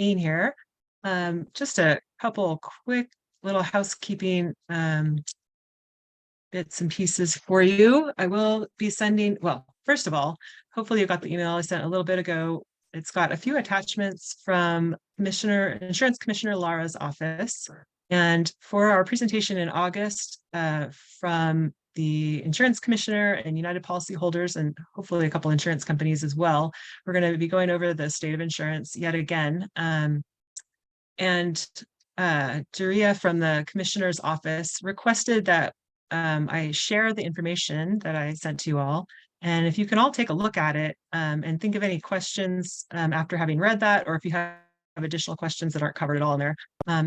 here. Just a couple quick little housekeeping bits and pieces for you. I will be sending, well, first of all, hopefully you got the email I sent a little bit ago. It's got a few attachments from Insurance Commissioner Lara's office. And for our presentation in August from the insurance commissioner and United policyholders, and hopefully a couple insurance companies as well, we're going to be going over the state of insurance yet again. Daria from the commissioner's office requested that I share the information that I sent to you all. And if you can all take a look at it and think of any questions after having read that, or if you have additional questions that aren't covered at all in there,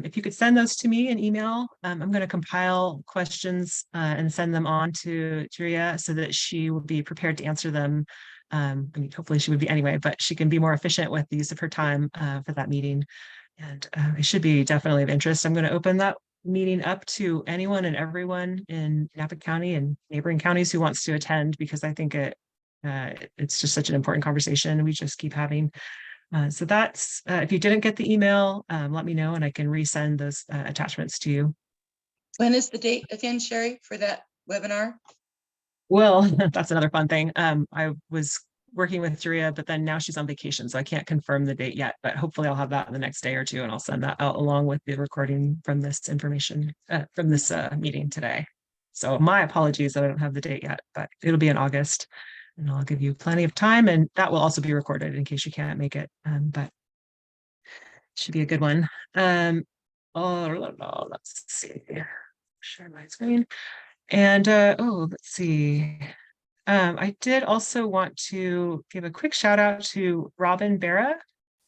if you could send those to me in email, I'm going to compile questions and send them on to Daria so that she will be prepared to answer them. I mean, hopefully she would be anyway, but she can be more efficient with the use of her time for that meeting. And it should be definitely of interest. I'm going to open that meeting up to anyone and everyone in Napa County and neighboring counties who wants to attend, because I think it's just such an important conversation we just keep having. So that's, if you didn't get the email, let me know and I can resend those attachments to you. When is the date again, Sherry, for that webinar? Well, that's another fun thing. I was working with Daria, but then now she's on vacation, so I can't confirm the date yet, but hopefully I'll have that the next day or two, and I'll send that out along with the recording from this information, from this meeting today. So my apologies that I don't have the date yet, but it'll be in August, and I'll give you plenty of time, and that will also be recorded in case you can't make it, but it should be a good one. Let's see, share my screen. And let's see. I did also want to give a quick shout out to Robin Barra,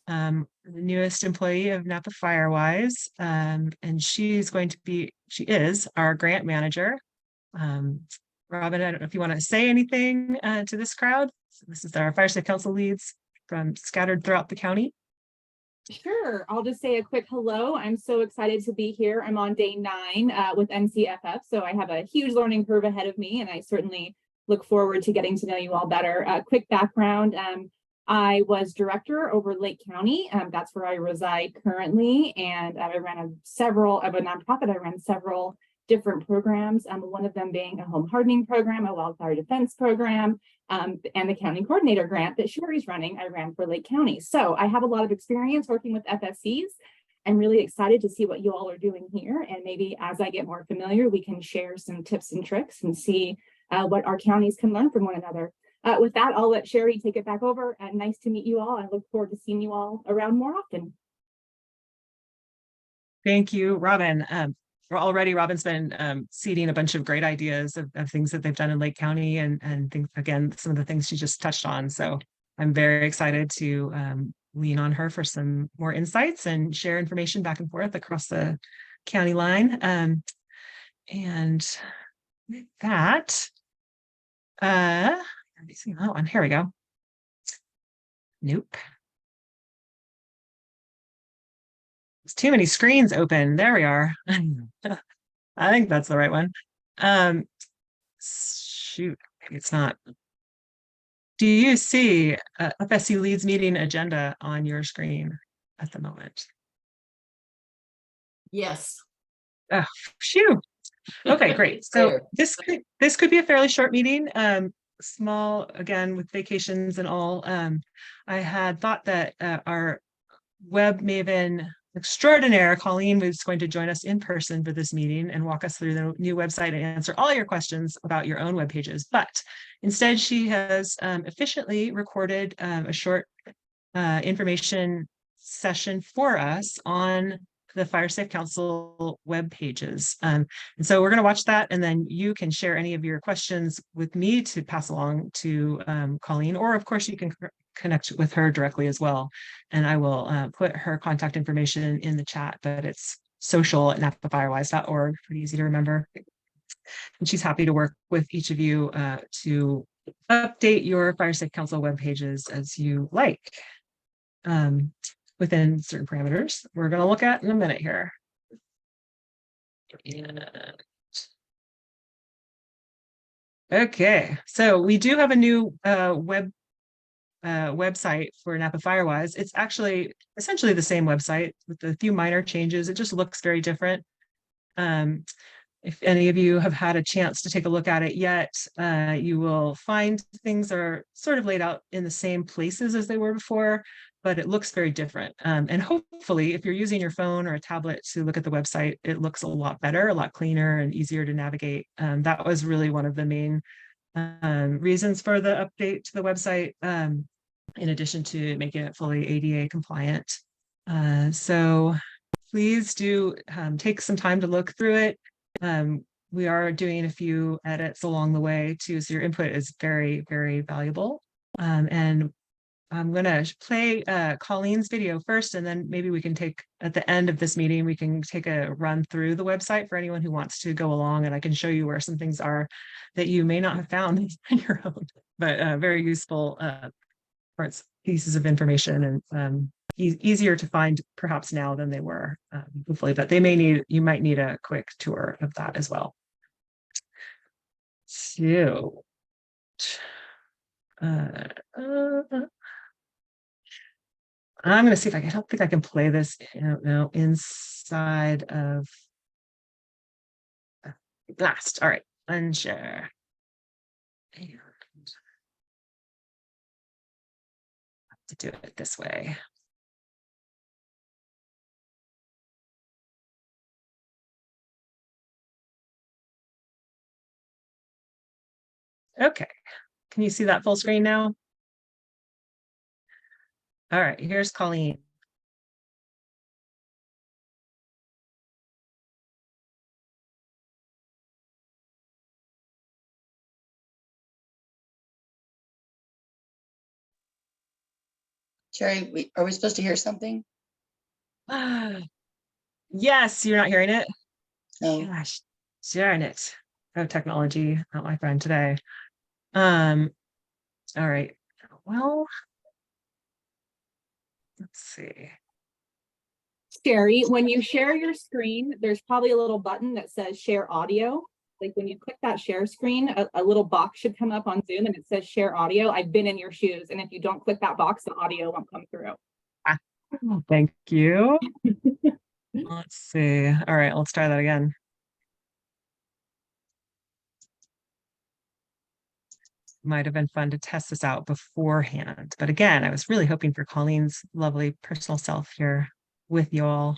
the newest employee of Napa Firewise. And she is our grant manager. Robin, I don't know if you want to say anything to this crowd. So this is our Fire Safe Council leads from scattered throughout the county. Sure. I'll just say a quick hello. I'm so excited to be here. I'm on day 9 with NCFF, so I have a huge learning curve ahead of me, and I certainly look forward to getting to know you all better. Quick background. I was director over Lake County. That's where I reside currently, and I ran of a nonprofit. I ran several different programs, one of them being a home hardening program, a wildfire defense program, and the county coordinator grant that Sherry's running, I ran for Lake County. So I have a lot of experience working with FSCs. I'm really excited to see what you all are doing here. And maybe as I get more familiar, we can share some tips and tricks and see what our counties can learn from one another. With that, I'll let Sherry take it back over. Nice to meet you all. I look forward to seeing you all around more often. Thank you, Robin. Robin's been seeding a bunch of great ideas of things that they've done in Lake County and things, again, some of the things she just touched on. So I'm very excited to lean on her for some more insights and share information back and forth across the county line. And with that, let me see that one. Here we go. Nope. There's too many screens open. There we are. I think that's the right one. Shoot, maybe it's not. Do you see FSC Leads meeting agenda on your screen at the moment? Yes. Oh, phew. Okay, great. So this could be a fairly short meeting. Small, again, with vacations and all. I had thought that our web maven extraordinaire, Colleen, was going to join us in person for this meeting and walk us through the new website and answer all your questions about your own web pages. But instead, she has efficiently recorded a short information session for us on the Fire Safe Council web pages. And so we're going to watch that, and then you can share any of your questions with me to pass along to Colleen, or of course you can connect with her directly as well. And I will put her contact information in the chat, but it's social@napafirewise.org, pretty easy to remember. And she's happy to work with each of you to update your Fire Safe Council web pages as you like. Within certain parameters we're going to look at in a minute here. Okay, so we do have a new web website for Napa Firewise. It's actually essentially the same website with a few minor changes. It just looks very different. If any of you have had a chance to take a look at it yet, you will find things are sort of laid out in the same places as they were before, but it looks very different. And hopefully, if you're using your phone or a tablet to look at the website, it looks a lot better, a lot cleaner and easier to navigate. That was really one of the main reasons for the update to the website, in addition to making it fully ADA compliant. So please do take some time to look through it. We are doing a few edits along the way too, so your input is very, very valuable. And I'm going to play Colleen's video first, and then maybe we can take, at the end of this meeting, we can take a run through the website for anyone who wants to go along, and I can show you where some things are that you may not have found on your own, but very useful parts, pieces of information, and easier to find perhaps now than they were hopefully, but you might need a quick tour of that as well. So I'm going to see if I don't think I can play this inside of Blast. All right, unshare. And to do it this way. Okay, can you see that full screen now? All right, here's Colleen. Sherry, are we supposed to hear something? Yes, you're not hearing it? No. Gosh, darn it. Oh, technology, not my friend today. All right, well, let's see. Sherry, when you share your screen, there's probably a little button that says share audio. Like when you click that share screen, a little box should come up on Zoom and it says share audio. I've been in your shoes. And if you don't click that box, the audio won't come through. Thank you. Let's see. All right, let's try that again. Might have been fun to test this out beforehand. But again, I was really hoping for Colleen's lovely personal self here with you all.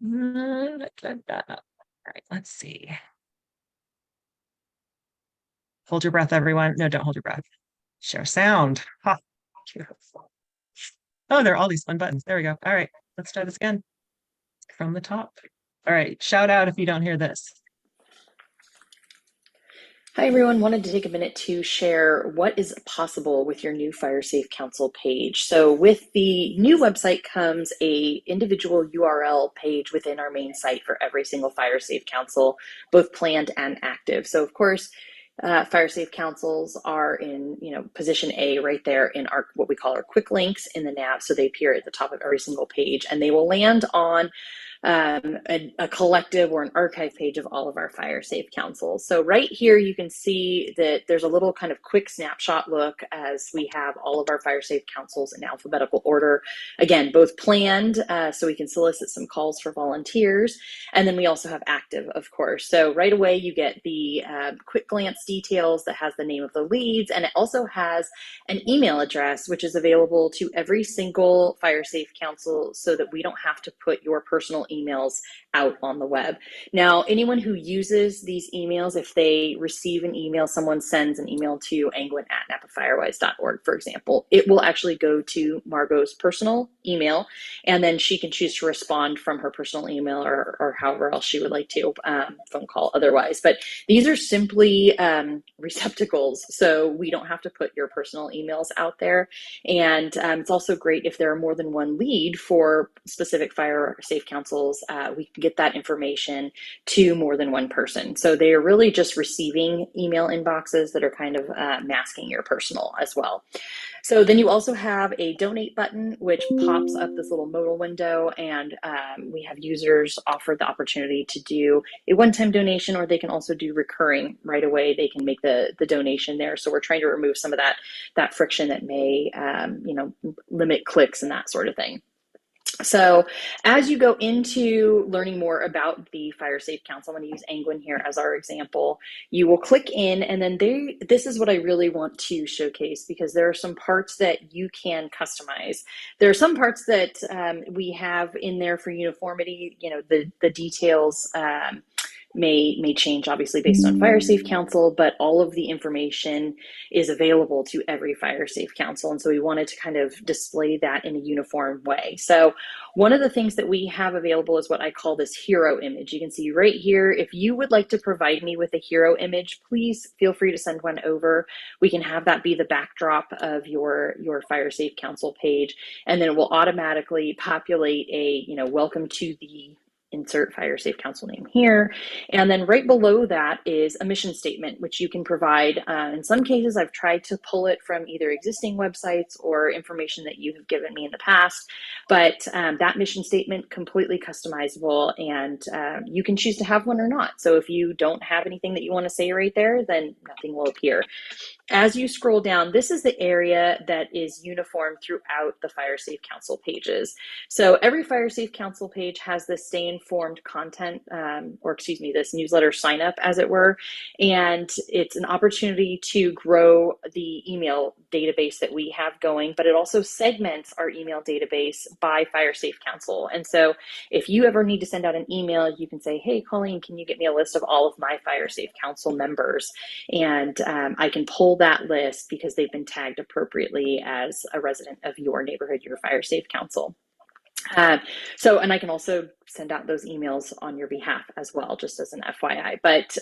All right, let's see. Hold your breath, everyone. No, don't hold your breath. Share sound. Ha, beautiful. Oh, there are all these fun buttons. There we go. All right, let's try this again from the top. All right, shout out if you don't hear this. Hi everyone, wanted to take a minute to share what is possible with your new Fire Safe Council page. So with the new website comes a individual URL page within our main site for every single Fire Safe Council, both planned and active. So of course, Fire Safe Councils are in position A right there in our what we call our quick links in the nav. So they appear at the top of every single page, and they will land on a collective or an archive page of all of our Fire Safe Councils. So right here you can see that there's a little kind of quick snapshot look as we have all of our Fire Safe Councils in alphabetical order. Again, both planned, so we can solicit some calls for volunteers, and then we also have active, of course. So right away you get the quick glance details that has the name of the leads, and it also has an email address which is available to every single Fire Safe Council so that we don't have to put your personal emails out on the web. Now, anyone who uses these emails, if they receive an email, someone sends an email to angwin@napafirewise.org, for example, it will actually go to Margot's personal email, and then she can choose to respond from her personal email or however else she would like to, phone call otherwise. But these are simply receptacles, so we don't have to put your personal emails out there. And it's also great if there are more than one lead for specific Fire Safe Council councils, we can get that information to more than one person. So they are really just receiving email inboxes that are kind of masking your personal as well. So then you also have a donate button, which pops up this little modal window, and we have users offered the opportunity to do a one-time donation, or they can also do recurring right away. They can make the donation there. So we're trying to remove some of that friction that may, limit clicks and that sort of thing. So as you go into learning more about the Fire Safe Council, I'm going to use Angwin here as our example. You will click in, and then this is what I really want to showcase, because there are some parts that you can customize. There are some parts that we have in there for uniformity. The details may change obviously based on Fire Safe Council, but all of the information is available to every Fire Safe Council. And so we wanted to kind of display that in a uniform way. So one of the things that we have available is what I call this hero image. You can see right here, if you would like to provide me with a hero image, please feel free to send one over. We can have that be the backdrop of your Fire Safe Council page, and then it will automatically populate a, welcome to the insert Fire Safe Council name here. And then right below that is a mission statement, which you can provide. In some cases, I've tried to pull it from either existing websites or information that you have given me in the past, but that mission statement, completely customizable, and you can choose to have one or not. So if you don't have anything that you want to say right there, then nothing will appear. As you scroll down, this is the area that is uniform throughout the Fire Safe Council pages. So every Fire Safe Council page has this stay informed content, this newsletter sign up, as it were. And it's an opportunity to grow the email database that we have going, but it also segments our email database by Fire Safe Council. And so if you ever need to send out an email, you can say, hey, Colleen, can you get me a list of all of my Fire Safe Council members? And I can pull that list because they've been tagged appropriately as a resident of your neighborhood, your Fire Safe Council. And I can also send out those emails on your behalf as well, just as an FYI. But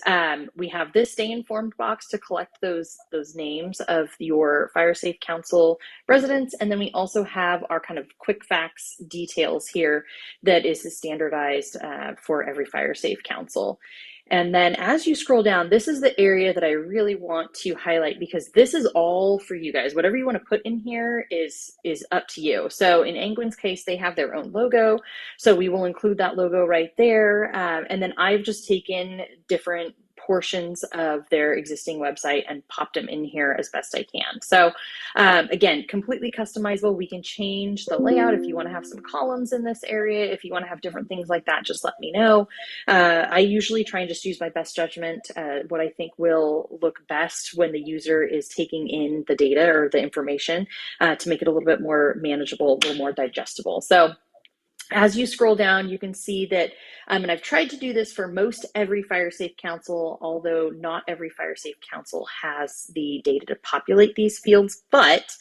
we have this stay informed box to collect those names of your Fire Safe Council residents. And then we also have our kind of quick facts details here that is standardized for every Fire Safe Council. And then as you scroll down, this is the area that I really want to highlight, because this is all for you guys. Whatever you want to put in here is up to you. So in Angwin's case, they have their own logo. So we will include that logo right there. And then I've just taken different portions of their existing website and popped them in here as best I can. So again, completely customizable. We can change the layout if you want to have some columns in this area. If you want to have different things like that, just let me know. I usually try and just use my best judgment, what I think will look best when the user is taking in the data or the information, to make it a little bit more manageable, a little more digestible. So as you scroll down, you can see that, and I've tried to do this for most every Fire Safe Council, although not every Fire Safe Council has the data to populate these fields, but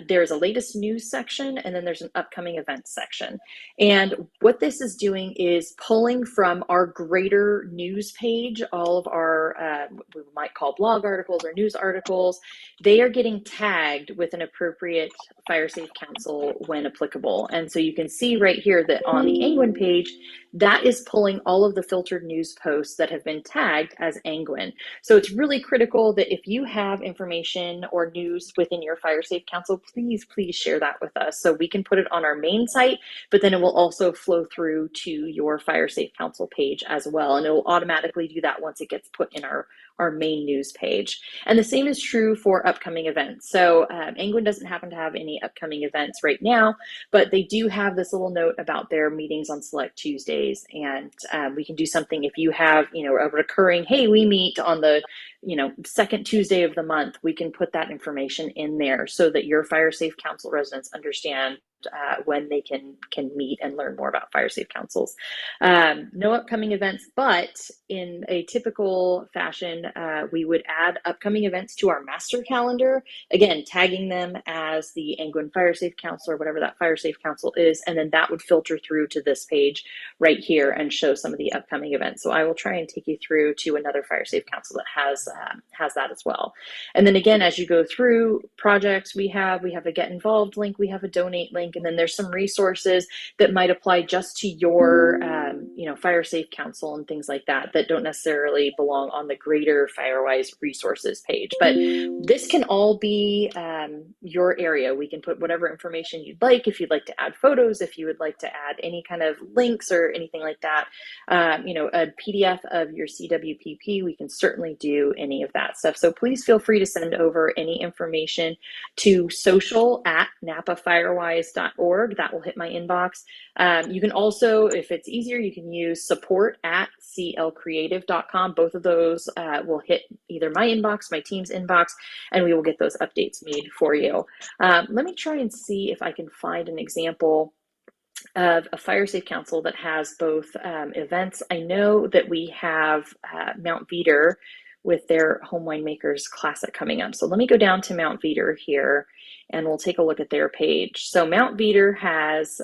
there's a latest news section, and then there's an upcoming events section. And what this is doing is pulling from our greater news page, all of our, what we might call blog articles or news articles. They are getting tagged with an appropriate Fire Safe Council when applicable. And so you can see right here that on the Angwin page, that is pulling all of the filtered news posts that have been tagged as Angwin. So it's really critical that if you have information or news within your Fire Safe Council, please share that with us so we can put it on our main site, but then it will also flow through to your Fire Safe Council page as well. And it will automatically do that once it gets put in our main news page. And the same is true for upcoming events. So Angwin doesn't happen to have any upcoming events right now, but they do have this little note about their meetings on select Tuesdays. And we can do something if you have, a recurring, hey, we meet on the, second Tuesday of the month, we can put that information in there so that your Fire Safe Council residents understand when they can meet and learn more about Fire Safe Councils. No upcoming events, but in a typical fashion, we would add upcoming events to our master calendar, again, tagging them as the Angwin Fire Safe Council or whatever that Fire Safe Council is, and then that would filter through to this page right here and show some of the upcoming events. So I will try and take you through to another Fire Safe Council that has that as well. And then again, as you go through projects, we have a get involved link, we have a donate link, link. And then there's some resources that might apply just to your, Fire Safe Council and things like that that don't necessarily belong on the greater FireWise resources page. But this can all be your area. We can put whatever information you'd like. If you'd like to add photos, if you would like to add any kind of links or anything like that, a PDF of your CWPP, we can certainly do any of that stuff. So please feel free to send over any information to social@napafirewise.org. That will hit my inbox. You can also, if it's easier, you can use support@clcreative.com. Both of those will hit either my inbox, my team's inbox, and we will get those updates made for you. Let me try and see if I can find an example of a Fire Safe Council that has both events. I know that we have Mount Veeder with their Home Winemakers Classic coming up. So let me go down to Mount Veeder here and we'll take a look at their page. So Mount Veeder has,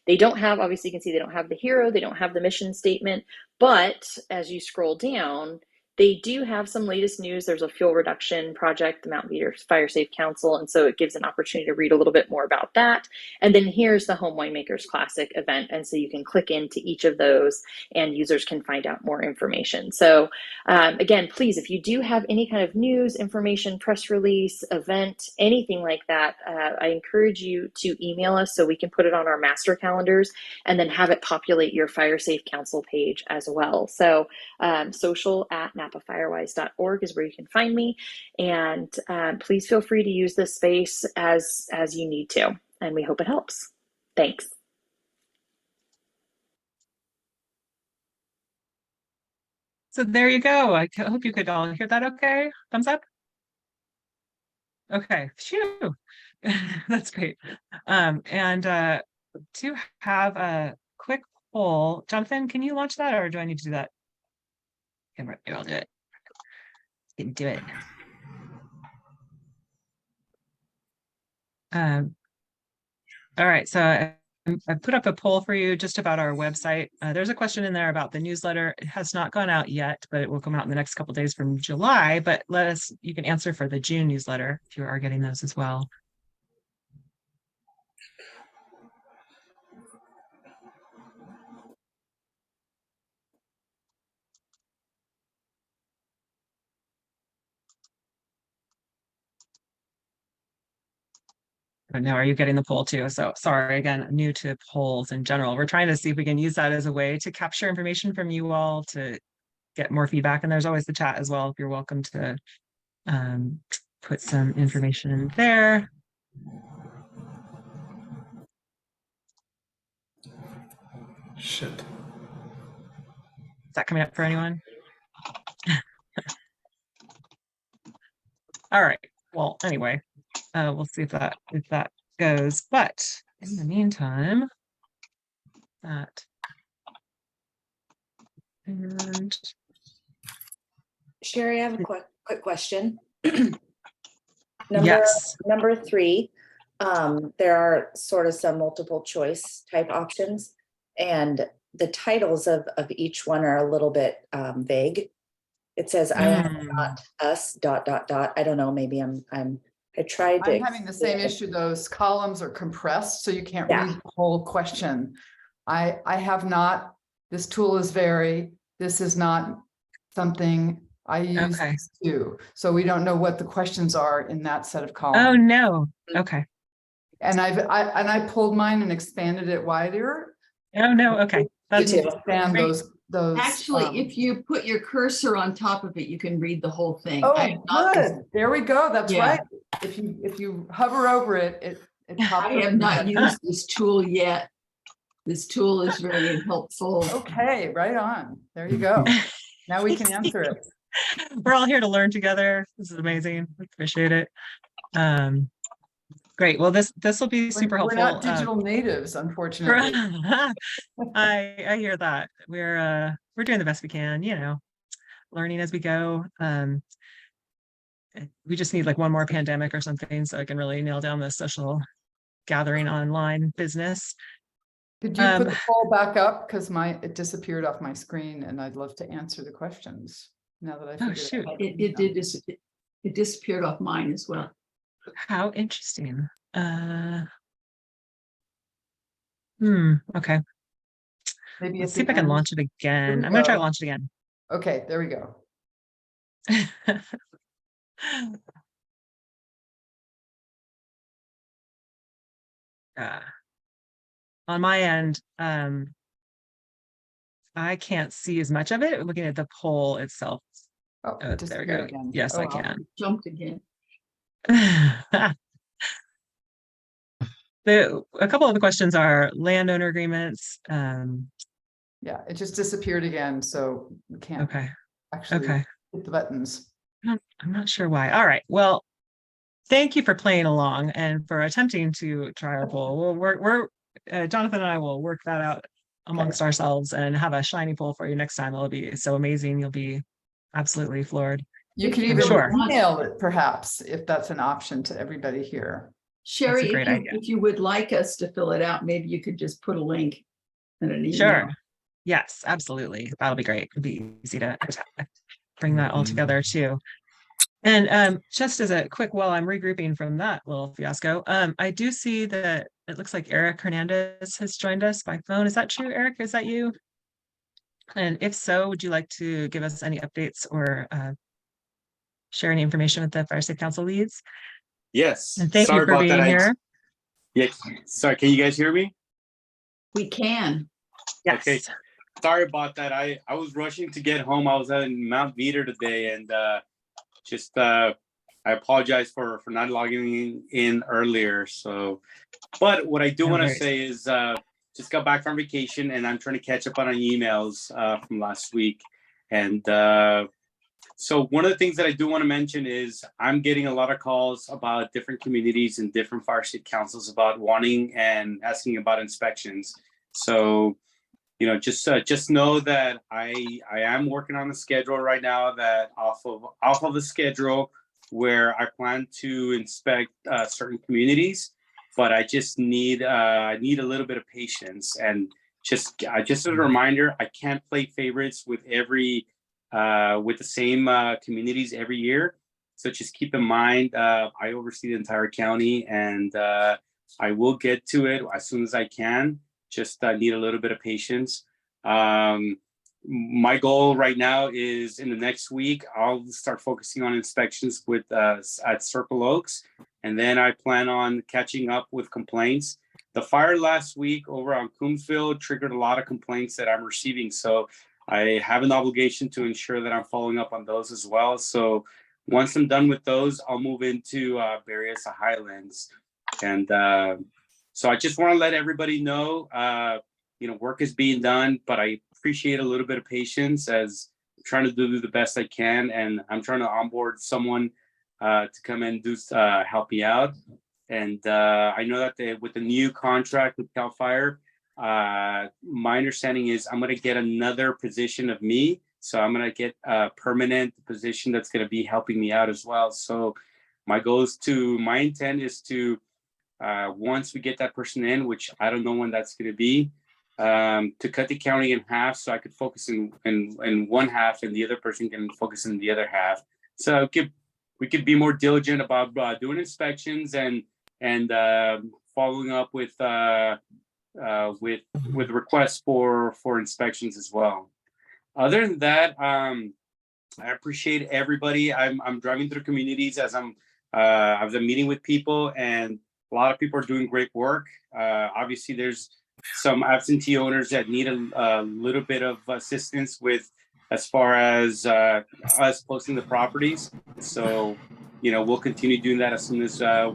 they don't have, obviously you can see they don't have the hero, they don't have the mission statement, but as you scroll down, they do have some latest news. There's a fuel reduction project, the Mount Veeder Fire Safe Council, and so it gives an opportunity to read a little bit more about that. And then here's the Home Winemakers Classic event, and so you can click into each of those and users can find out more information. So again, please, if you do have any kind of news, information, press release, event, anything like that, I encourage you to email us so we can put it on our master calendars and then have it populate your Fire Safe Council page as well. So social@napafirewise.org is where you can find me. And please feel free to use this space as you need to. And we hope it helps. Thanks. So there you go. I hope you could all hear that okay. Thumbs up. Okay, phew. That's great. And to have a quick poll, Jonathan, can you launch that or do I need to do that? Okay, I'll do it. You can do it. All right, so I put up a poll for you just about our website. There's a question in there about the newsletter. It has not gone out yet, but it will come out in the next couple of days from July. But you can answer for the June newsletter if you are getting those as well. But now are you getting the poll too? So sorry, again, new to polls in general. We're trying to see if we can use that as a way to capture information from you all to get more feedback. And there's always the chat as well. If you're welcome to put some information in there. Shit. Is that coming up for anyone? All right. Well, anyway, we'll see if that goes. But in the meantime, that and Sherry, I have a quick question. yes. Number 3, there are sort of some multiple choice type options, and the titles of each one are a little bit vague. It says, I am not us, ... I don't know, maybe I tried to. I'm having the same issue. Those columns are compressed, so you can't read the whole question. I have not, this tool is this is not something I use too. So we don't know what the questions are in that set of columns. Oh no. Okay. And I pulled mine and expanded it wider. Oh no. Okay. That's expand those. Actually, if you put your cursor on top of it, you can read the whole thing. Oh, good. There we go. That's right. If you hover over it, it pops up. I have not used this tool yet. This tool is very helpful. Okay, right on. There you go. Now we can answer it. We're all here to learn together. This is amazing. I appreciate it. Great. Well, this will be super helpful. We're not digital natives, unfortunately. I hear that. We're doing the best we can, learning as we go. We just need like one more pandemic or something so I can really nail down the social gathering online business. Could you put the poll back up? Because it disappeared off my screen and I'd love to answer the questions now that I figured it disappeared off mine as well. How interesting. Okay. Maybe Let's at see if the I can end. launch it again. we I'm gonna try to go. launch it again. Okay, there we go. Uh, on my end, I can't see as much of it looking at the poll itself. Oh, Oh, it there we disappeared go. again. Yes, Oh, I well. can. Jumped again. A couple of the questions are landowner agreements. Yeah, it just disappeared again, so we can't Okay. actually Okay. hit the buttons. I'm not sure why. All right. Well, thank you for playing along and for attempting to try our poll. Jonathan and I will work that out amongst ourselves and have a shiny poll for you next time. It'll be so amazing. You'll be absolutely floored. You If could you even really want- email it perhaps, if that's an option to everybody here. Sherry, great idea. if you would like us to fill it out, maybe you could just put a link in an email. Sure. Yes, absolutely. That'll be great. It'll be easy to bring that all together too. And just as a quick, while I'm regrouping from that little fiasco, I do see that it looks like Eric Hernandez has joined us by phone. Is that true, Eric? Is that you? And if so, would you like to give us any updates or share any information with the Fire Safe Council leads? Yes. And thank you Sorry for about being that. here. Yeah. Sorry. Can you guys hear me? We can. Yes. Okay. Sorry about that. I was rushing to get home. I was at Mount Veeder today, and I apologize for not logging in earlier. So, but what I do No want to worries. say is just got back from vacation, and I'm trying to catch up on emails from last week. And so one of the things that I do want to mention is I'm getting a lot of calls about different communities and different fire state councils about wanting and asking about inspections. So, just know that I am working on the schedule right now, that off of the schedule where I plan to inspect certain communities, but I just need a little bit of patience. And just as a reminder, I can't play favorites with with the same communities every year. So just keep in mind, I oversee the entire county, and I will get to it as soon as I can. Just need a little bit of patience. My goal right now is in the next week, I'll start focusing on inspections with at Circle Oaks, and then I plan on catching up with complaints. The fire last week over on Coombsville triggered a lot of complaints that I'm receiving, so I have an obligation to ensure that I'm following up on those as well. So once I'm done with those, I'll move into Berryessa Highlands, and so I just want to let everybody know, work is being done, but I appreciate a little bit of patience as I'm trying to do the best I can. And I'm trying to onboard someone to come and help me out. And I know that with the new contract with CAL FIRE, my understanding is I'm going to get another position of me. So I'm going to get a permanent position that's going to be helping me out as well. So my intent is to, once we get that person in, which I don't know when that's going to be, to cut the county in half so I could focus in one half and the other person can focus in the other half. So we could be more diligent about doing inspections and following up with requests for inspections as well. Other than that, I appreciate everybody. I'm driving through communities as I've been meeting with people, and a lot of people are doing great work. Obviously, there's some absentee owners that need a little bit of assistance with as far as us posting the properties. So, we'll continue doing that as soon as I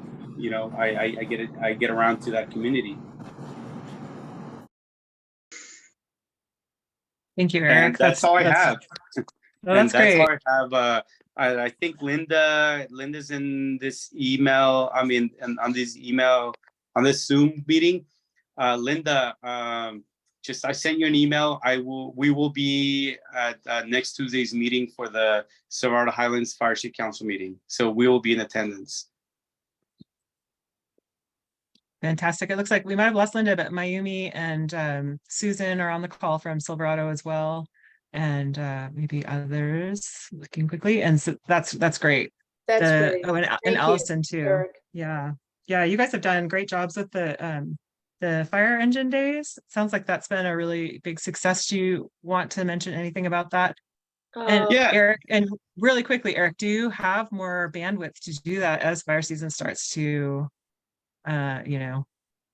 get around to that community. Thank you, Eric. And that's all I have. Well, that's great. All I have. I think Linda's in this email. I mean, on this Zoom meeting. Linda, I sent you an email. We will be at next Tuesday's meeting for the Silverado Highlands Fire State Council meeting. So we will be in attendance. Fantastic. It looks like we might have lost Linda, but Mayumi and Susan are on the call from Silverado as well. And maybe others looking quickly. And so that's great. That's great. Oh, and Thank you, Allison too. Eric. Yeah. Yeah. You guys have done great jobs with the the fire engine days. Sounds like that's been a really big success. Do you want to mention anything about that? And Yeah. Eric, and really quickly, Eric, do you have more bandwidth to do that as fire season starts to,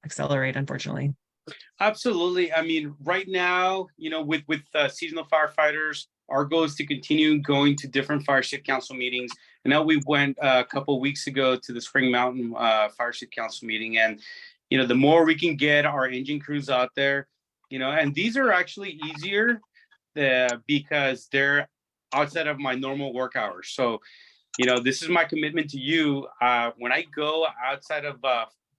accelerate, unfortunately? Absolutely. I mean, right now, with seasonal firefighters, our goal is to continue going to different fire chief council meetings. I know we went a couple of weeks ago to the Spring Mountain Fire Chief Council meeting, and the more we can get our engine crews out there, and these are actually easier because they're outside of my normal work hours. So, this is my commitment to you. When I go outside of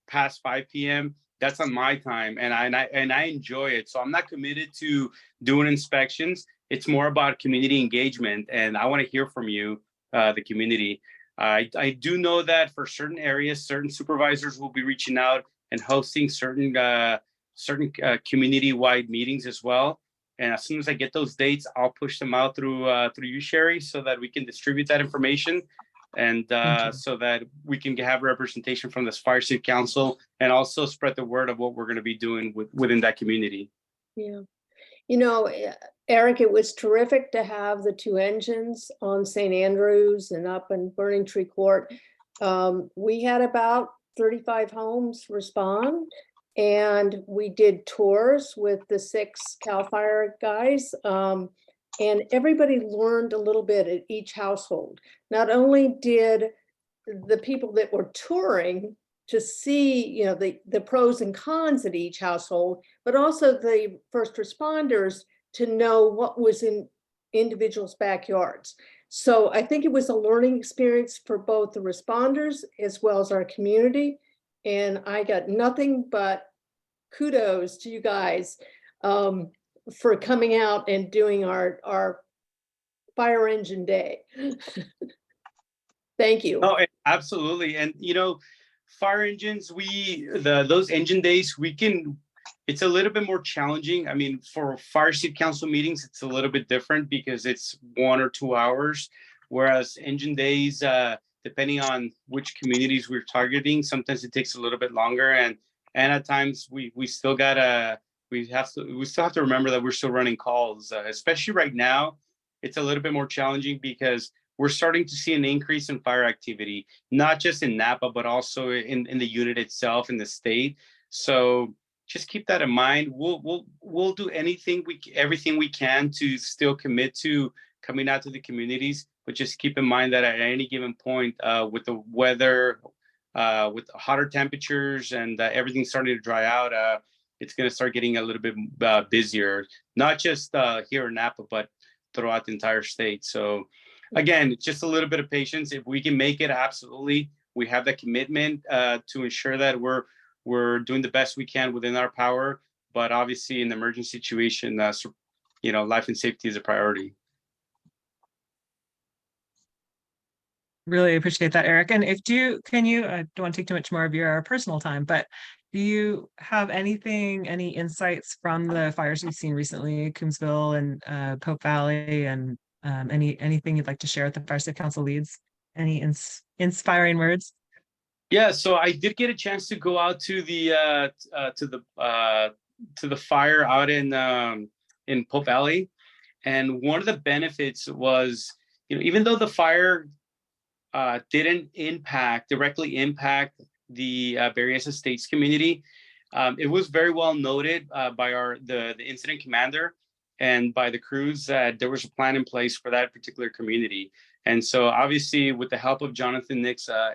past 5 p.m., that's on my time, and I enjoy it. So I'm not committed to doing inspections. It's more about community engagement, and I want to hear from you, the community. I do know that for certain areas, certain supervisors will be reaching out and hosting certain community-wide meetings as well. And as soon as I get those dates, I'll push them out through you, Sherry, so that we can distribute that information, and so that we can have representation from this Fire Chief Council, and also spread the word of what we're going to be doing within that community. Yeah. Eric, it was terrific to have the 2 engines on St. Andrews and up in Burning Tree Court. We had about 35 homes respond, and we did tours with the 6 CAL FIRE guys. And everybody learned a little bit at each household. Not only did the people that were touring to see, the pros and cons at each household, but also the first responders to know what was in individuals' backyards. So I think it was a learning experience for both the responders as well as our community. And I got nothing but kudos to you guys for coming out and doing our fire engine day. Thank you. Oh, absolutely. And fire engines, those engine days, it's a little bit more challenging. I mean, for fire chief council meetings, it's a little bit different because it's 1 or 2 hours, whereas engine days, depending on which communities we're targeting, sometimes it takes a little bit longer, and at times we still have to remember that we're still running calls, especially right now. It's a little bit more challenging because we're starting to see an increase in fire activity, not just in Napa, but also in the unit itself, in the state. So just keep that in mind. We'll do everything we can to still commit to coming out to the communities, but just keep in mind that at any given point, with the weather, with hotter temperatures and everything starting to dry out, it's going to start getting a little bit busier, not just here in Napa, but throughout the entire state. So again, just a little bit of patience. If we can make it, absolutely. We have that commitment to ensure that we're doing the best we can within our power. But obviously, in the emergency situation, life and safety is a priority. Really appreciate that, Eric. And I don't want to take too much more of your personal time, but do you have any insights from the fires we've seen recently, Coombsville and Pope Valley, and anything you'd like to share with the Fire Safe Council leads? Any inspiring words? Yeah, so I did get a chance to go out to the fire out in Pope Valley, and one of the benefits was, even though the fire didn't directly impact the Berryessa Estates community, it was very well noted by the incident commander and by the crews that there was a plan in place for that particular community. And so obviously, with the help of Jonathan Nixa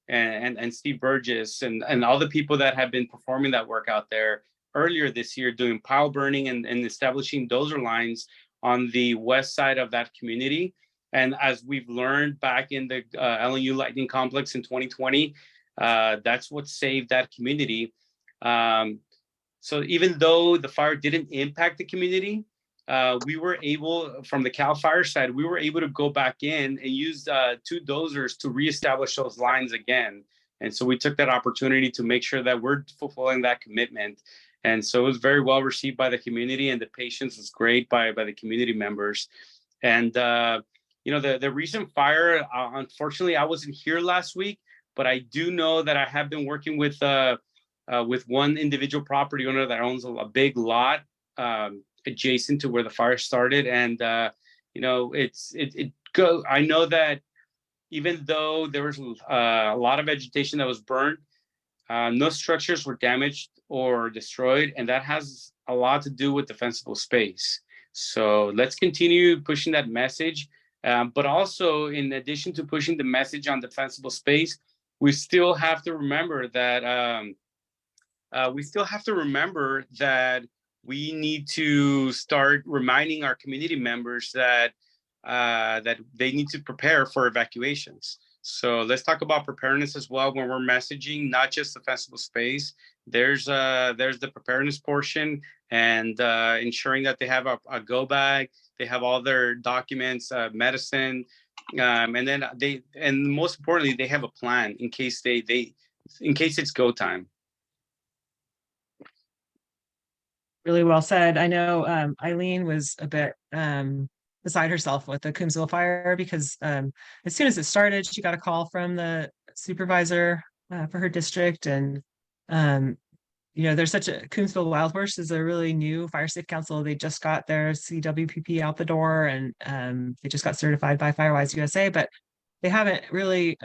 and Steve Burgess and all the people that have been performing that work out there earlier this year, doing pile burning and establishing dozer lines on the west side of that community. And as we've learned back in the LNU Lightning Complex in 2020, that's what saved that community. So even though the fire didn't impact the community, we were able, from the CAL FIRE side, we were able to go back in and use 2 dozers to reestablish those lines again. And so we took that opportunity to make sure that we're fulfilling that commitment. And so it was very well received by the community, and the patience was great by the community members. And the recent fire, unfortunately, I wasn't here last week, but I do know that I have been working with with one individual property owner that owns a big lot adjacent to where the fire started. And I know that even though there was a lot of vegetation that was burned, no structures were damaged or destroyed, and that has a lot to do with defensible space. So let's continue pushing that message. But also, in addition to pushing the message on defensible space, we still have to remember that we need to start reminding our community members that they need to prepare for evacuations. So let's talk about preparedness as well when we're messaging, not just defensible space. There's the preparedness portion, and ensuring that they have a go bag, they have all their documents, medicine, and most importantly, they have a plan in case in case it's go time. Really well said. I know Eileen was a bit beside herself with the Coombsville fire because as soon as it started, she got a call from the supervisor for her district. And, there's Coombsville Wild Horse is a really new fire safe council. They just got their CWPP out the door, and they just got certified by Firewise USA, but they haven't really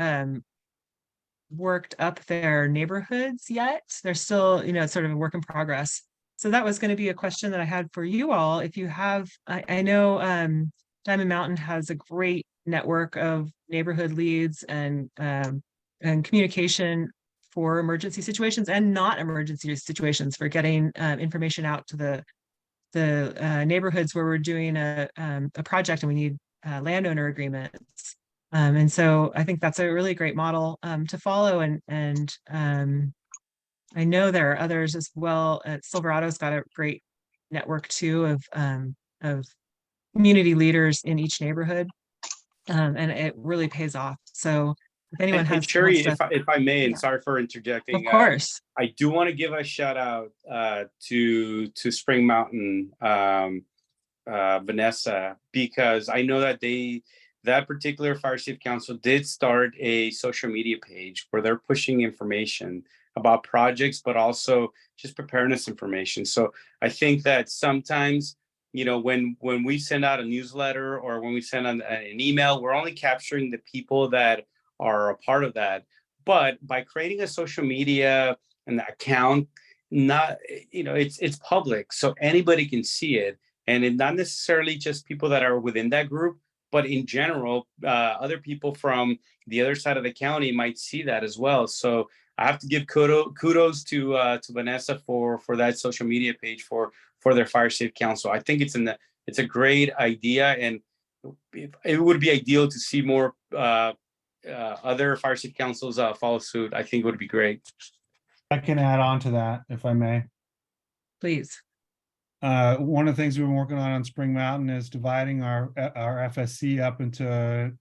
worked up their neighborhoods yet. They're still, it's sort of a work in progress. So that was going to be a question that I had for you all. If you have, I know Diamond Mountain has a great network of neighborhood leads and communication for emergency situations and not emergency situations, for getting information out to the neighborhoods where we're doing a project and we need landowner agreements. And so I think that's a really great model to follow. And I know there are others as well. Silverado's got a great network too of community leaders in each neighborhood, and it really pays off. So if anyone has, Sherry, if I may, and sorry for interjecting, of course, I do want to give a shout out to Spring Mountain, Vanessa, because I know that that particular fire safe council did start a social media page where they're pushing information about projects, but also just preparedness information. So I think that sometimes, when we send out a newsletter or when we send an email, we're only capturing the people that are a part of that. But by creating a social media and account, it's public, so anybody can see it, and it not necessarily just people that are within that group, but in general, other people from the other side of the county might see that as well. So I have to give kudos to Vanessa for that social media page for their fire safe council. I think it's a great idea, and it would be ideal to see more other fire safe councils follow suit. I think it would be great. I can add on to that if I may. please. One of the things we've been working on Spring Mountain is dividing our FSC up into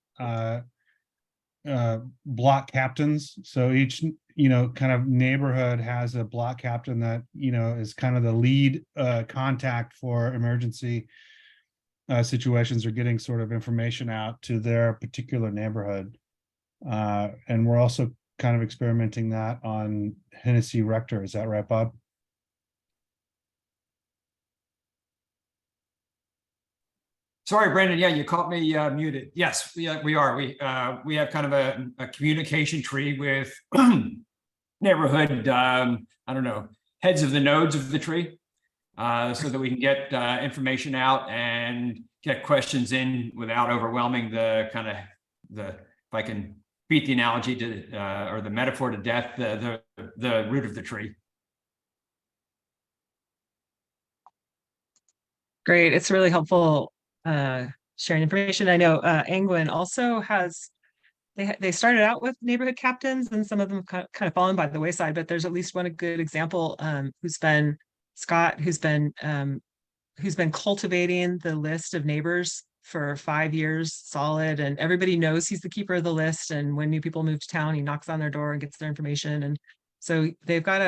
block captains. So each kind of neighborhood has a block captain that is kind of the lead contact for emergency situations, or getting sort of information out to their particular neighborhood. And we're also kind of experimenting that on Hennessy Rector. Is that right, Bob? Sorry, Brandon. Yeah, you caught me muted. Yes, we are. We have kind of a communication tree with neighborhood, heads of the nodes of the tree, so that we can get information out and get questions in without overwhelming if I can beat the analogy to or the metaphor to death, the root of the tree. Great. It's really helpful sharing information. I know Angwin also has, they started out with neighborhood captains, and some of them kind of fallen by the wayside, but there's at least one good example who's been Scott, who's been cultivating the list of neighbors for 5 years solid, and everybody knows he's the keeper of the list. And when new people move to town, he knocks on their door and gets their information. And so they've got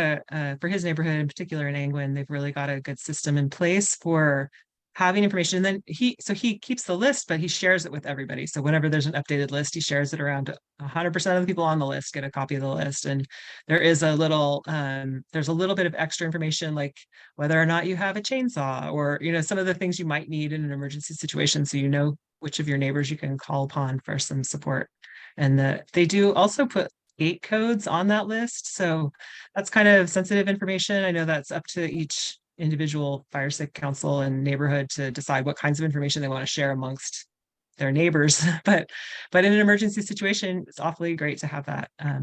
for his neighborhood in particular in Angwin, they've really got a good system in place for having information. And then he keeps the list, but he shares it with everybody. So whenever there's an updated list, he shares it around 100% of the people on the list get a copy of the list. And there is there's a little bit of extra information, like whether or not you have a chainsaw, or, some of the things you might need in an emergency situation. So, which of your neighbors you can call upon for some support. And they do also put gate codes on that list. So that's kind of sensitive information. I know that's up to each individual fire safe council and neighborhood to decide what kinds of information they want to share amongst their neighbors. But in an emergency situation, it's awfully great to have that. I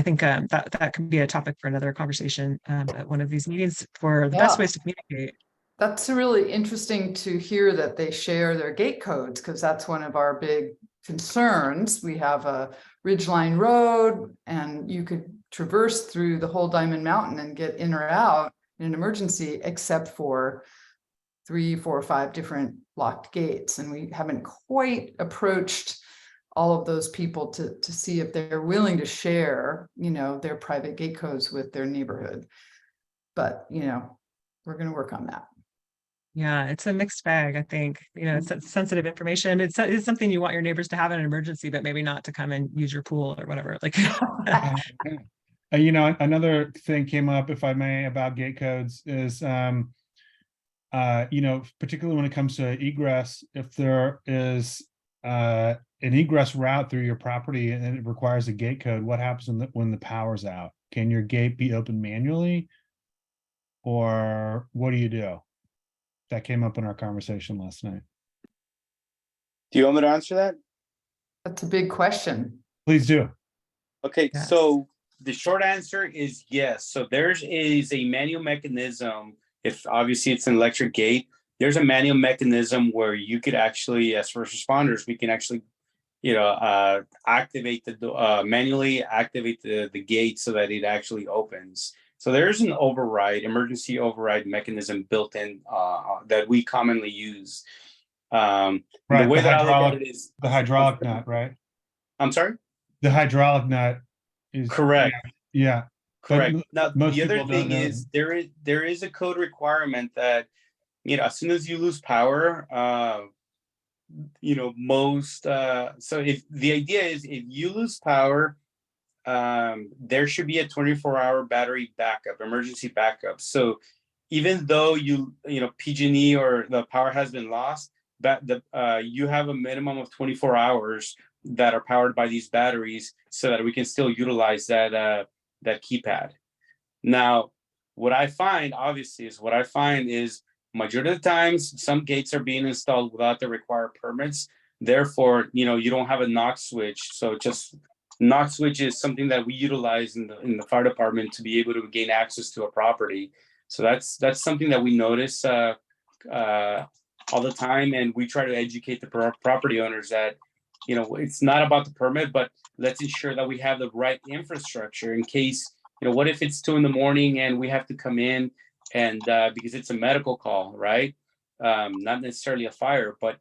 think that can be a topic for another conversation at one of these meetings for the best ways to communicate. That's really interesting to hear that they share their gate codes, because that's one of our big concerns. We have a ridgeline road, and you could traverse through the whole Diamond Mountain and get in or out in an emergency, except for 3, 4, 5 different locked gates. And we haven't quite approached all of those people to see if they're willing to share, their private gate codes with their neighborhood. But, we're going to work on that. Yeah, it's a mixed bag, I think. It's sensitive information. It's something you want your neighbors to have in an emergency, but maybe not to come and use your pool or whatever. Like, another thing came up, if I may, about gate codes is, particularly when it comes to egress, if there is an egress route through your property and it requires a gate code, what happens when the power's out? Can your gate be opened manually, or what do you do? That came up in our conversation last night. Do you want me to answer that? That's a big question. Please do. Okay, Yes. So the short answer is yes. So there is a manual mechanism. If obviously it's an electric gate, there's a manual mechanism where you could actually, as first responders, we can actually, activate manually activate the gate so that it actually opens. So there's an emergency override mechanism built in that we commonly use. Right. The way that I look at it is the hydraulic nut, right? I'm sorry? The hydraulic nut is correct. Yeah. Correct. But Now, most the other people don't thing know. is there is a code requirement that, as soon as you lose power, so if the idea is if you lose power, there should be a 24-hour battery backup, emergency backup. So even though PG&E or the power has been lost, you have a minimum of 24 hours that are powered by these batteries so that we can still utilize that keypad. Now, what I find is majority of the times, some gates are being installed without the required permits. Therefore, you don't have a knock switch. So just knock switch is something that we utilize in the fire department to be able to gain access to a property. So that's something that we notice all the time, and we try to educate the property owners that it's not about the permit, but let's ensure that we have the right infrastructure in case what if it's 2 a.m. and we have to come in and because it's a medical call, right? Not necessarily a fire, but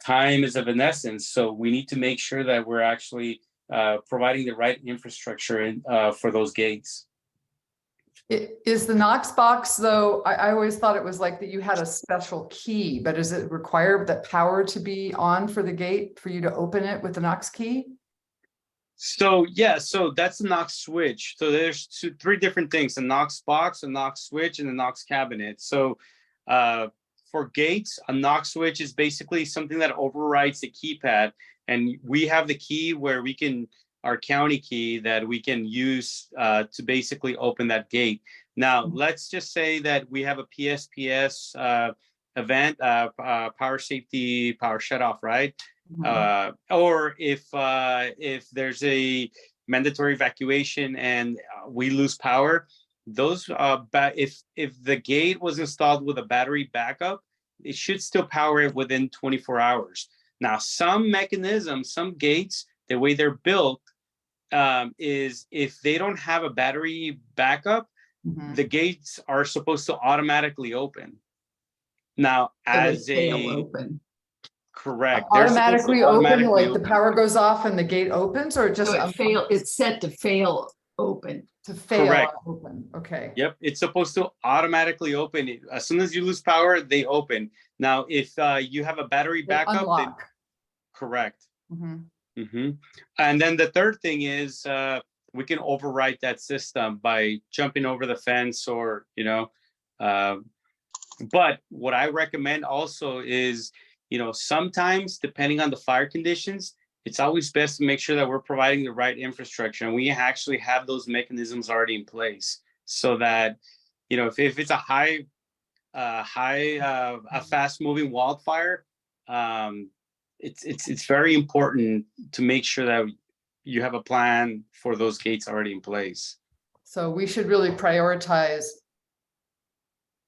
time is of an essence. So we need to make sure that we're actually providing the right infrastructure for those gates. Is the Knox box, though, I always thought it was like that you had a special key, but is it required that power to be on for the gate for you to open it with the Knox key? So that's the Knox switch. So there's 3 different things: a Knox box, a Knox switch, and a Knox cabinet. So for gates, a Knox switch is basically something that overrides the keypad, and we have the key where we can, our county key that we can use to basically open that gate. Now, let's just say that we have a PSPS event, power safety, power shutoff, right? Or if there's a mandatory evacuation and we lose power, those if the gate was installed with a battery backup, it should still power it within 24 hours. Now, some mechanisms, some gates, the way they're built is if they don't have a battery backup, the gates are supposed to automatically open. Now, as open. Correct. Automatically open, like the power goes off and the gate opens, or just So it's set to fail open. To fail Correct. open, okay. Yep, it's supposed to automatically open. As soon as you lose power, they open. Now, if you have a battery They backup, then unlock. correct. Mhm. And then the third thing is we can override that system by jumping over the fence or, but what I recommend also is, sometimes depending on the fire conditions, it's always best to make sure that we're providing the right infrastructure and we actually have those mechanisms already in place so that, if it's a fast moving wildfire, it's very important to make sure that you have a plan for those gates already in place. So we should really prioritize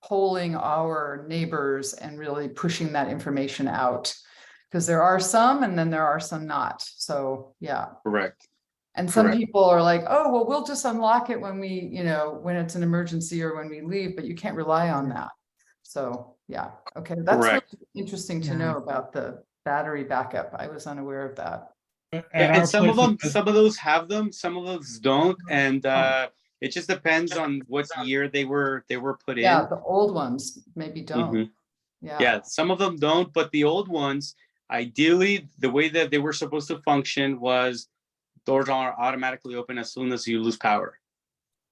polling our neighbors and really pushing that information out. Because there are some and then there are some not. So, yeah. Correct. And some Correct. people are like, oh, well, we'll just unlock it when when it's an emergency or when we leave, but you can't rely on that. So, yeah. Okay. That's really Correct. interesting to Yeah. know about the battery backup. I was unaware of that. At And our some of place, them, some of those have them, some of those don't. And Oh. it just depends on what year they were put Yeah, in. the old ones maybe don't. Mhm. Yeah. Yeah, some of them don't, but the old ones, ideally, the way that they were supposed to function was doors are automatically open as soon as you lose power.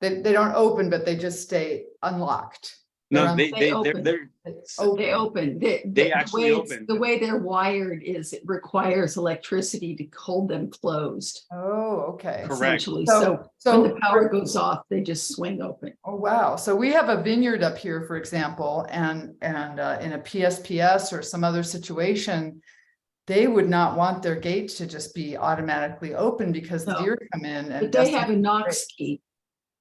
They don't open, but they just stay unlocked. No, They open. they're They open. They actually open. The way they're wired is it requires electricity to hold them closed, Oh, okay. Correct. essentially. So- So when the power goes off, they just swing open. Oh, wow. So we have a vineyard up here, for example, and in a PSPS or some other situation, they would not want their gates to just be automatically open because the No. deer come in and But they have a decimate- Knox key.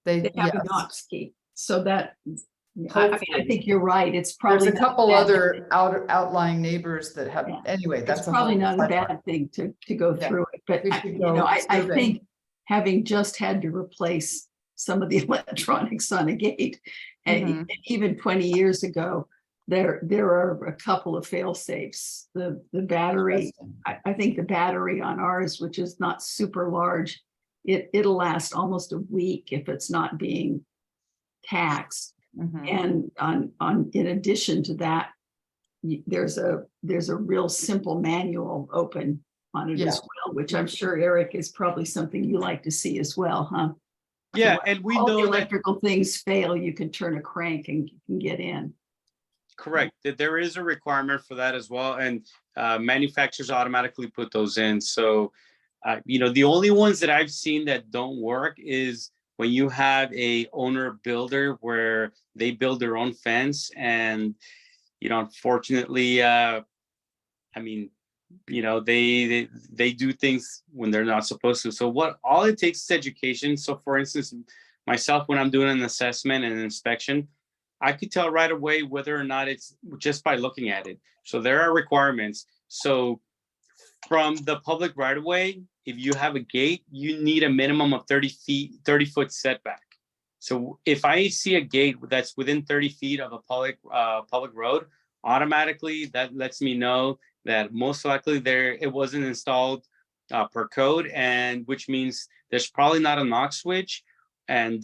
They, They have a yes. Knox key. So that, I mean, I Hopefully. think you're right. It's There's probably. a not couple bad other thing. outlying neighbors that have, Yeah. anyway, It's that's a probably whole not a sidebar. bad thing to go Yeah. through it, but We I, should you go know, I survey. think having just had to replace some of the electronics on a gate, and Mhm. even 20 years ago, there are a couple of fail safes. The battery, I think the battery on ours, which is not super large, it'll last almost a week if it's not being taxed. Mhm. And in addition to that, there's a real simple manual open on it Yeah. as well, which I'm sure, Eric, is probably something you like to see as well, huh? Yeah, So and we all the know that electrical things fail, you can turn a crank and you can get in. correct, that there is a requirement for that as well, and manufacturers automatically put those in. So, the only ones that I've seen that don't work is when you have a owner builder where they build their own fence, and unfortunately, they do things when they're not supposed to. So all it takes is education. So for instance, myself, when I'm doing an assessment and an inspection, I could tell right away whether or not it's just by looking at it. So there are requirements. So from the public right of way, if you have a gate, you need a minimum of 30-foot setback. So if I see a gate that's within 30 feet of a public road, automatically that lets me know that most likely it wasn't installed per code, and which means there's probably not a Knox switch. And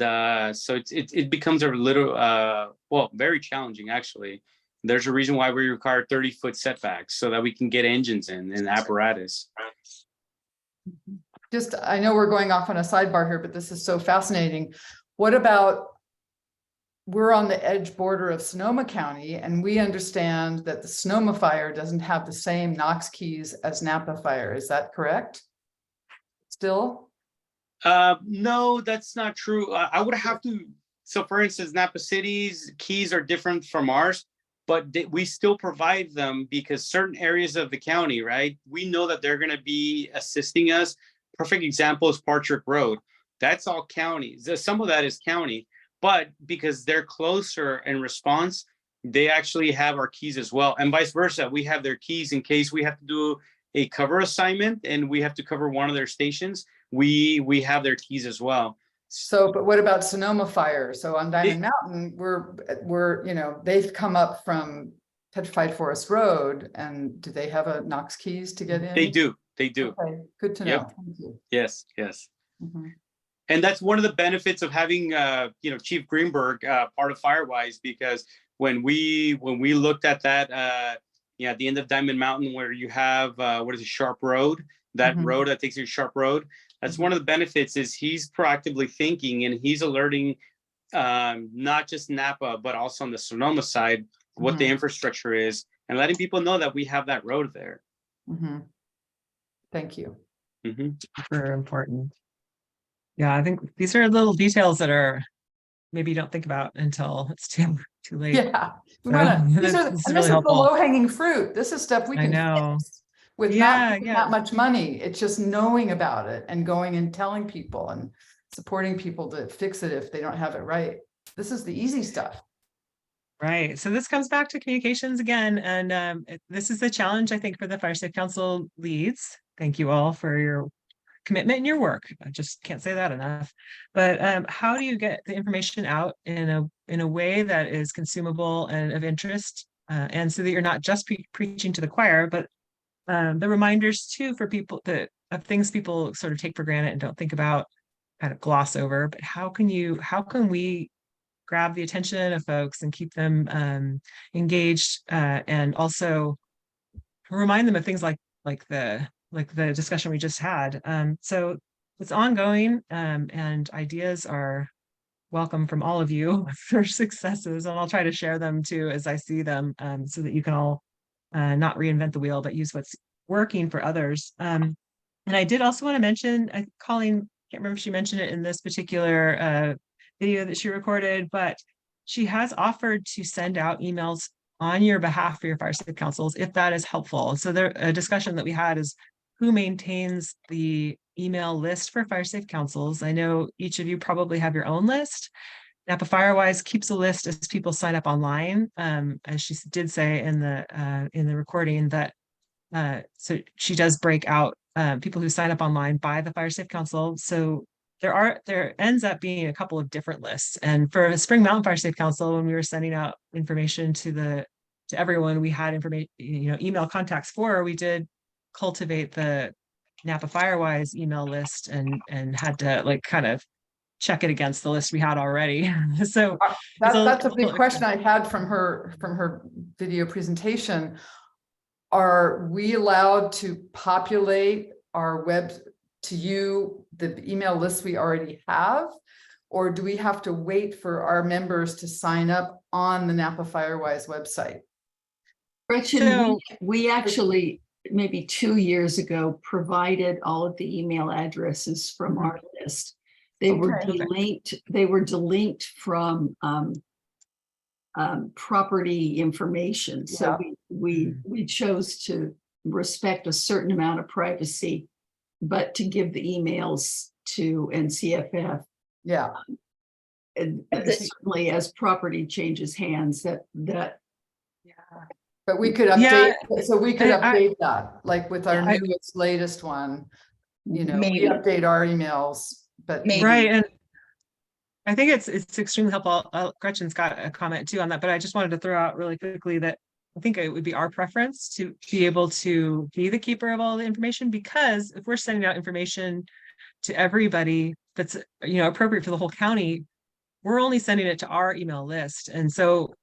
so it becomes a little, very challenging, actually. There's a reason why we require 30-foot setbacks so that we can get engines in and apparatus. Just, I know we're going off on a sidebar here, but this is so fascinating. What about, we're on the edge border of Sonoma County, and we understand that the Sonoma fire doesn't have the same Knox keys as Napa fire. Is that correct? Still? No, that's not true. I would have to. So, for instance, Napa City's keys are different from ours, but we still provide them because certain areas of the county, right? We know that they're going to be assisting us. Perfect example is Partrick Road. That's all county. Some of that is county, but because they're closer in response, they actually have our keys as well, and vice versa. We have their keys in case we have to do a cover assignment and we have to cover one of their stations. We have their keys as well. So, but what about Sonoma fire? So on Diamond Mountain, we're they've come up from Petrified Forest Road, and do they have a Knox keys to get in? They do. Okay, good to know. Yep. Thank you. Yes. Mhm. And that's one of the benefits of having, Chief Greenberg part of Firewise, because when we looked at that, at the end of Diamond Mountain, where you have Sharp Road, that Mhm. road that takes you to Sharp Road. That's one of the benefits, is he's proactively thinking and he's alerting not just Napa, but also on the Sonoma side, what the infrastructure is, and letting people know that we have that road there. Thank you. Super important. Yeah, I think these are little details that are maybe you don't think about until it's too late. Yeah, So, this is really the helpful. low hanging fruit. This is stuff we I can know. fix with Yeah, not that much money. It's just knowing about it and going and telling people and supporting people to fix it if they don't have it right. This is the easy stuff. Right. So this comes back to communications again. And this is the challenge, I think, for the Fire Safe Council leads. Thank you all for your commitment and your work. I just can't say that enough. But how do you get the information out in a way that is consumable and of interest, and so that you're not just preaching to the choir, but the reminders too for people of things people sort of take for granted and don't think about, kind of gloss over. But how can we grab the attention of folks and keep them engaged, and also remind them of things like the discussion we just had. So it's ongoing, and ideas are welcome from all of you for successes, and I'll try to share them too as I see them, so that you can all not reinvent the wheel, but use what's working for others. And I did also want to mention, Colleen, can't remember if she mentioned it in this particular video that she recorded, but she has offered to send out emails on your behalf for your fire safe councils, if that is helpful. So a discussion that we had is who maintains the email list for fire safe councils. I know each of you probably have your own list. Napa Firewise keeps a list as people sign up online, as she did say in the recording that. So she does break out people who sign up online by the Fire Safe Council. So there ends up being a couple of different lists. And for the Spring Mountain Fire Safe Council, when we were sending out information to everyone, we had information, email contacts for. We did cultivate the Napa Firewise email list and had to kind of check it against the list we had already. So that's a big question I had from her video presentation. Are we allowed to populate our web to you, the email list we already have? Or do we have to wait for our members to sign up on the Napa Firewise website? Gretchen, we actually, maybe 2 years ago, provided all of the email addresses from our list. They were delinked. They were delinked from property information. So we chose to respect a certain amount of privacy, but to give the emails to NCFF. Yeah. And certainly as property changes hands, that. But we could update, so we could update that, like with our newest, latest one, we update our emails, but right. And I think it's extremely helpful. Gretchen's got a comment too on that, but I just wanted to throw out really quickly that I think it would be our preference to be able to be the keeper of all the information, because if we're sending out information to everybody that's appropriate for the whole county, we're only sending it to our email list. And so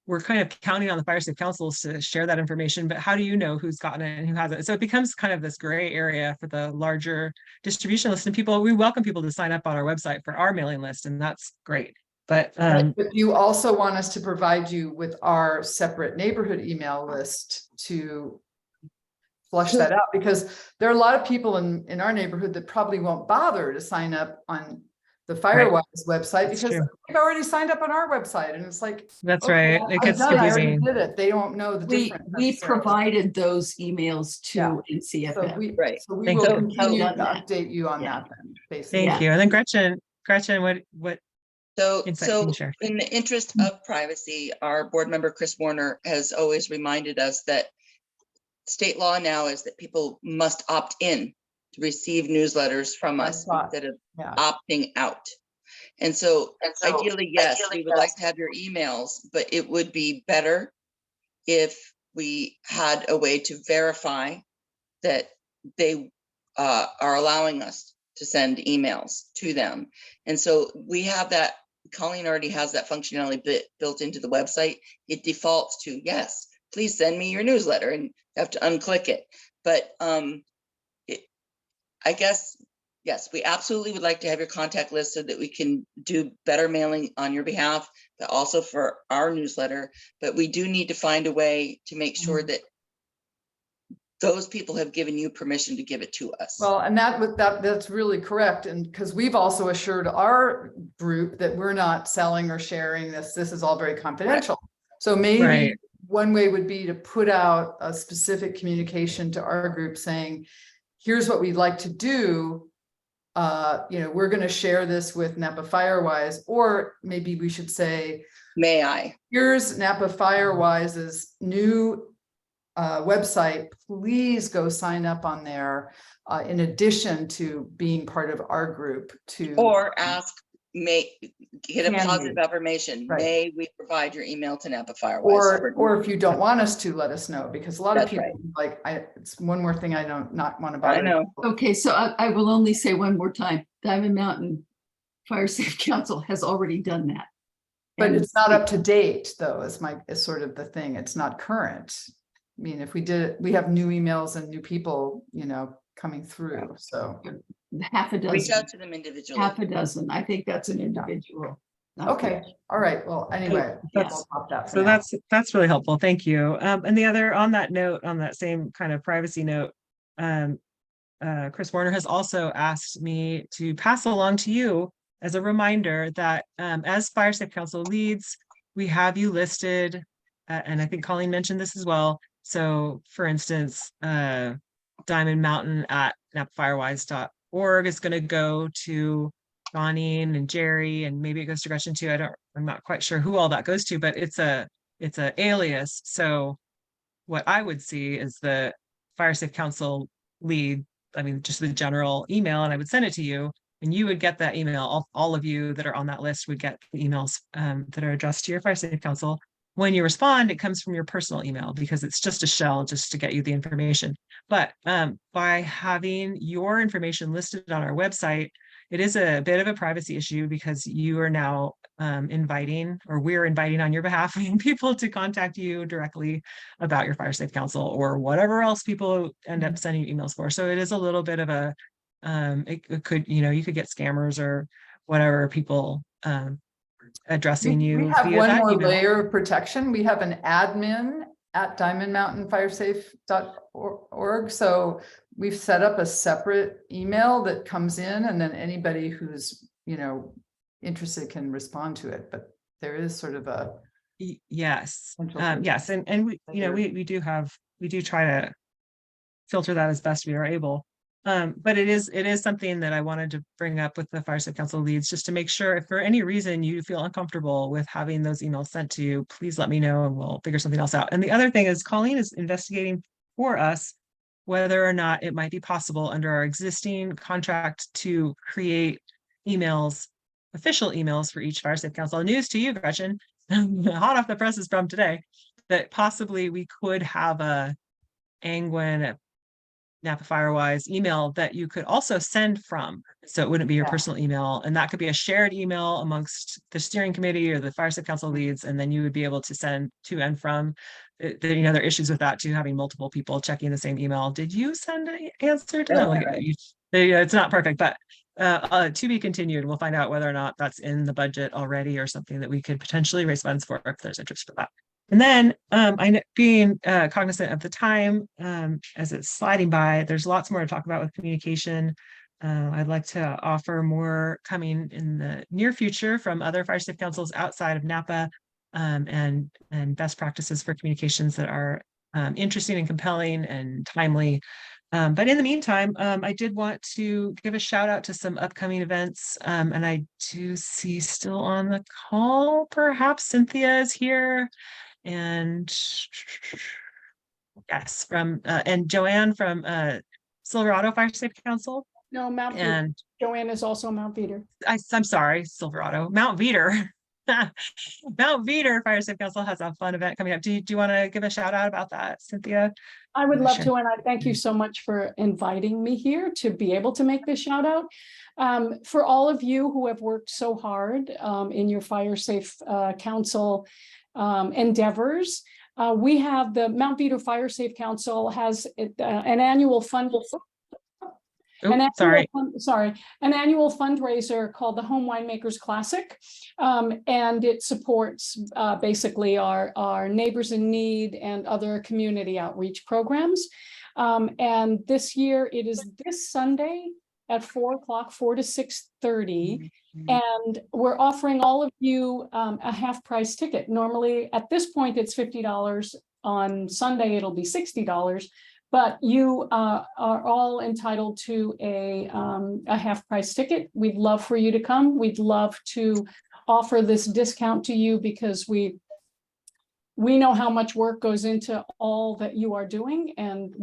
we're kind of counting on the fire safe councils to share that information, but how do you know who's gotten it and who hasn't? So it becomes kind of this gray area for the larger distribution list, and we welcome people to sign up on our website for our mailing list, and that's great. But you also want us to provide you with our separate neighborhood email list to flush that out, because there are a lot of people in our neighborhood that probably won't bother to sign up on the Firewise website because they've already signed up on our website, and it's like, that's right. It gets confusing. Did it. They don't know the difference. We provided those emails to NCFF. So we will continue to update you on that then, basically. Thank you. And then Gretchen, what So in the interest of privacy, our board member, Chris Warner, has always reminded us that state law now is that people must opt in to receive newsletters from us instead of opting out. And so ideally, yes, we would like to have your emails, but it would be better if we had a way to verify that they are allowing us to send emails to them. And so we have that, Colleen already has that functionality built into the website. It defaults to, yes, please send me your newsletter, and you have to unclick it. But I guess, yes, we absolutely would like to have your contact list so that we can do better mailing on your behalf, but also for our newsletter. But we do need to find a way to make sure that those people have given you permission to give it to us. Well, and that's really correct. And because we've also assured our group that we're not selling or sharing this. This is all very confidential. So maybe one way would be to put out a specific communication to our group saying, here's what we'd like to do. We're going to share this with Napa Firewise, or maybe we should say, may I? Here's Napa Firewise's new website. Please go sign up on there. In addition to being part of our group, or ask, get a positive affirmation. Right. May we provide your email to Napa Firewise? Or if you don't want us to, let us know, because a lot of people it's one more thing I don't not want to bother. I know. Okay, so I will only say one more time, Diamond Mountain Fire Safe Council has already done that. But it's not up to date though, is sort of the thing. It's not current. I mean, if we did, we have new emails and new people, coming through. So half a dozen. Reach out to them individually. Half a dozen. I think that's an individual. Okay. All right. Well, anyway, that's now. that's really helpful. Thank you. And the other, on that note, on that same kind of privacy note, Chris Warner has also asked me to pass along to you as a reminder that as Fire Safe Council leads, we have you listed, and I think Colleen mentioned this as well. So for instance, Diamond Mountain at napafirewise.org is going to go to Donnie and Jerry, and maybe it goes to Gretchen too. I'm not quite sure who all that goes to, but it's a alias. So what I would see is the Fire Safe Council lead, I mean, just the general email, and I would send it to you, and you would get that email. All of you that are on that list would get the emails that are addressed to your Fire Safe Council. When you respond, it comes from your personal email because it's just a shell just to get you the information. But by having your information listed on our website, it is a bit of a privacy issue because you are now inviting, or we're inviting on your behalf, people to contact you directly about your Fire Safe Council or whatever else people end up sending you emails for. So it is a little bit of a, it could, you could get scammers or whatever people addressing you. We have via one that more email. layer of protection. We have an admin at diamondmountainfiresafe.org. So we've set up a separate email that comes in, and then anybody who's, interested can respond to it. But there is sort of a yes. Yes. And we, we do try to filter that as best we are able. But it is something that I wanted to bring up with the Fire Safe Council leads, just to make sure if for any reason you feel uncomfortable with having those emails sent to you, please let me know and we'll figure something else out. And the other thing is Colleen is investigating for us whether or not it might be possible under our existing contract to create emails, official emails for each Fire Safe Council. News to you, Gretchen, hot off the presses from today, that possibly we could have a Angwin Napa Firewise email that you could also send from. So it wouldn't be your personal email, and that could be a shared email amongst the steering committee or the Fire Safe Council leads, and then you would be able to send to and from. There are issues with that too, having multiple people checking the same email. Did you send an answer to them? It's not perfect, but to be continued. We'll find out whether or not that's in the budget already or something that we could potentially raise funds for if there's interest for that. And then being cognizant of the time as it's sliding by, there's lots more to talk about with communication. I'd like to offer more coming in the near future from other Fire Safe Councils outside of Napa, and best practices for communications that are interesting and compelling and timely. But in the meantime, I did want to give a shout out to some upcoming events. And I do see still on the call, perhaps Cynthia is here. And yes, and Joanne from Silverado Fire Safe Council. No, Mount and Joanne is also Mount Veeder. I'm sorry, Silverado, Mount Veeder. Mount Veeder Fire Safe Council has a fun event coming up. Do you want to give a shout out about that, Cynthia? I would love Sure. to, and I thank you so much for inviting me here to be able to make this shout out. For all of you who have worked so hard in your Fire Safe Council endeavors, we have the Mount Veeder Fire Safe Council has an annual an annual fundraiser called the Home Winemakers Classic. And it supports basically our Neighbors in Need and other community outreach programs. And this year it is this Sunday at 4 o'clock, 4 to 6:30. And we're offering all of you a half price ticket. Normally at this point, it's $50. On Sunday, it'll be $60. But you are all entitled to a half price ticket. We'd love for you to come. We'd love to offer this discount to you because we know how much work goes into all that you are doing, and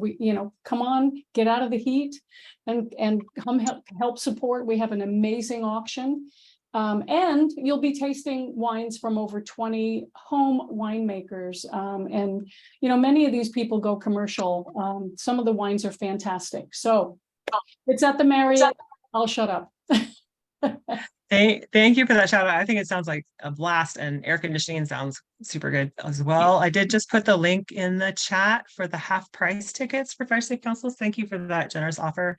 come on, get out of the heat and come help support. We have an amazing auction. And you'll be tasting wines from over 20 home winemakers. And, many of these people go commercial. Some of the wines are fantastic. So it's at the Marriott. I'll shut up. Thank you for that shout out. I think it sounds like a blast, and air conditioning sounds super good as well. I did just put the link in the chat for the half price tickets for Fire Safe Councils. Thank you for that generous offer.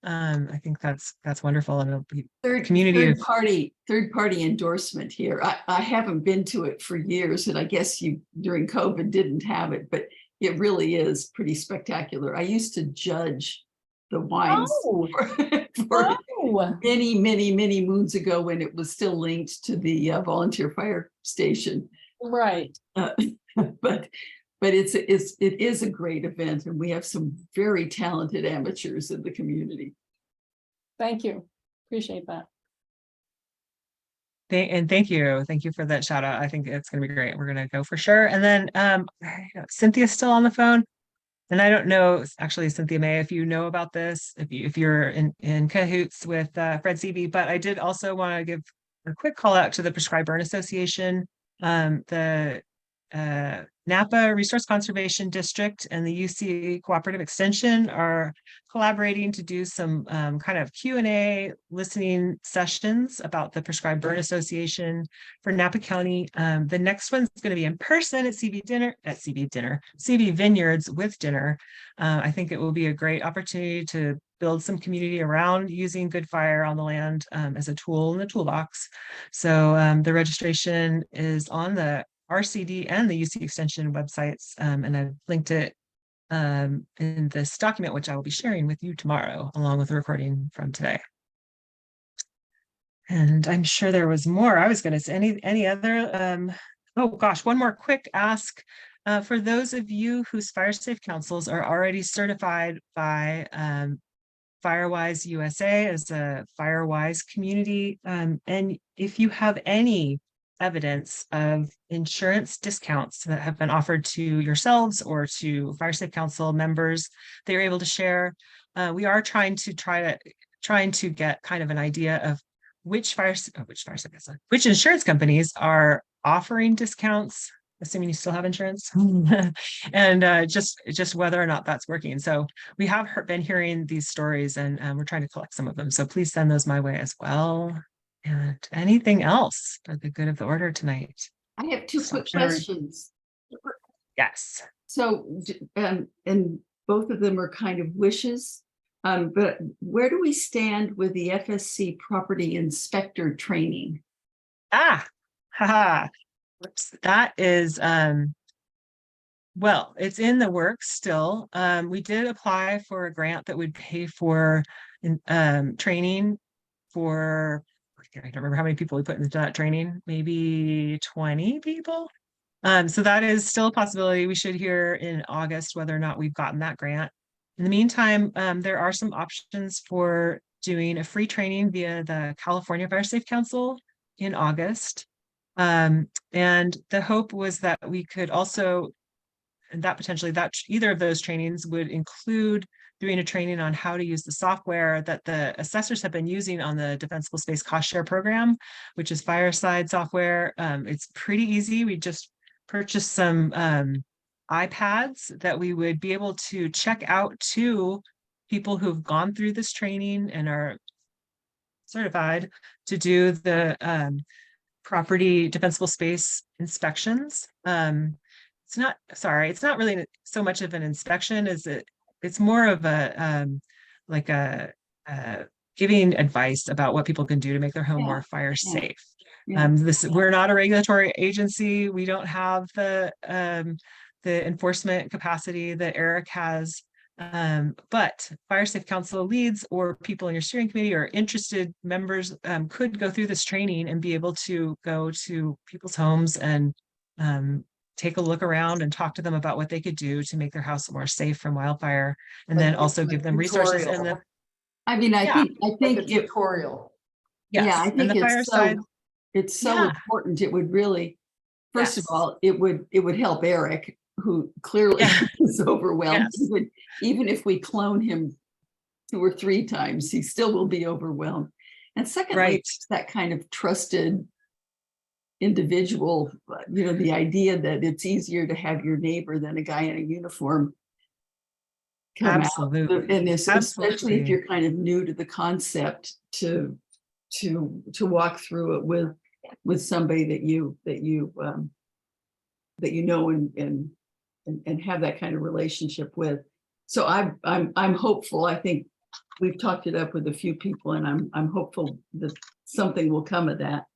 I think that's wonderful, and it'll be third party endorsement here. I haven't been to it for years, and I guess you during COVID didn't have it, but it really is pretty spectacular. I used to judge the wines for many moons ago when it was still linked to the volunteer fire station. Right. But it is a great event, and we have some very talented amateurs in the community. Thank you. Appreciate that. Thank you for that shout out. I think it's going to be great. We're going to go for sure. And then Cynthia's still on the phone, and I don't know, actually, Cynthia May, if you know about this, if you're in cahoots with Fred Seavey, but I did also want to give a quick call out to the Prescribed Burn Association, the Napa Resource Conservation District and the UC Cooperative Extension are collaborating to do some kind of Q&A listening sessions about the Prescribed Burn Association for Napa County. The next one's going to be in person at CV Vineyards with dinner. I think it will be a great opportunity to build some community around using good fire on the land as a tool in the toolbox. So the registration is on the RCD and the UC Extension websites, and I've linked it in this document, which I will be sharing with you tomorrow, along with the recording from today. And I'm sure there was more. I was going to say any other. Oh gosh, one more quick ask for those of you whose Fire Safe Councils are already certified by Firewise USA as a Firewise community, and if you have any evidence of insurance discounts that have been offered to yourselves or to Fire Safe Council members they're able to share. We are trying to get kind of an idea of which insurance companies are offering discounts, assuming you still have insurance, and just whether or not that's working. So we have been hearing these stories, and we're trying to collect some of them. So please send those my way as well. And anything else for the good of the order tonight? I have two quick questions. Yes. So, and both of them are kind of wishes, but where do we stand with the FSC property inspector training? That is, well, it's in the works still. We did apply for a grant that would pay for training for, I don't remember how many people we put into that training, maybe 20 people. So that is still a possibility. We should hear in August whether or not we've gotten that grant. In the meantime, there are some options for doing a free training via the California Fire Safe Council in August. And the hope was that we could also, and that potentially either of those trainings would include doing a training on how to use the software that the assessors have been using on the Defensible Space Cost Share Program, which is Fireside software. It's pretty easy. We just purchased some iPads that we would be able to check out to people who've gone through this training and are certified to do the property defensible space inspections. It's not really so much of an inspection as it's more of a like a giving advice about what people can do to make their home more fire safe. We're not a regulatory agency. We don't have the enforcement capacity that Eric has. But Fire Safe Council leads or people in your steering committee or interested members could go through this training and be able to go to people's homes and take a look around and talk to them about what they could do to make their house more safe from wildfire, and then also give them resources. And I mean, I think like a tutorial. Yes. Yeah, I think it's so Yeah. important. It would really, first of all, it would help Eric, who clearly is overwhelmed. Even if we clone him 2 or 3 times, he still will be overwhelmed. And secondly, it's that kind of trusted individual, the idea that it's easier to have your neighbor than a guy in a uniform come Absolutely. out. And especially if you're kind of new to the concept, to walk through it with somebody that you know and have that kind of relationship with. So I'm hopeful. I think we've talked it up with a few people, and I'm hopeful that something will come of that.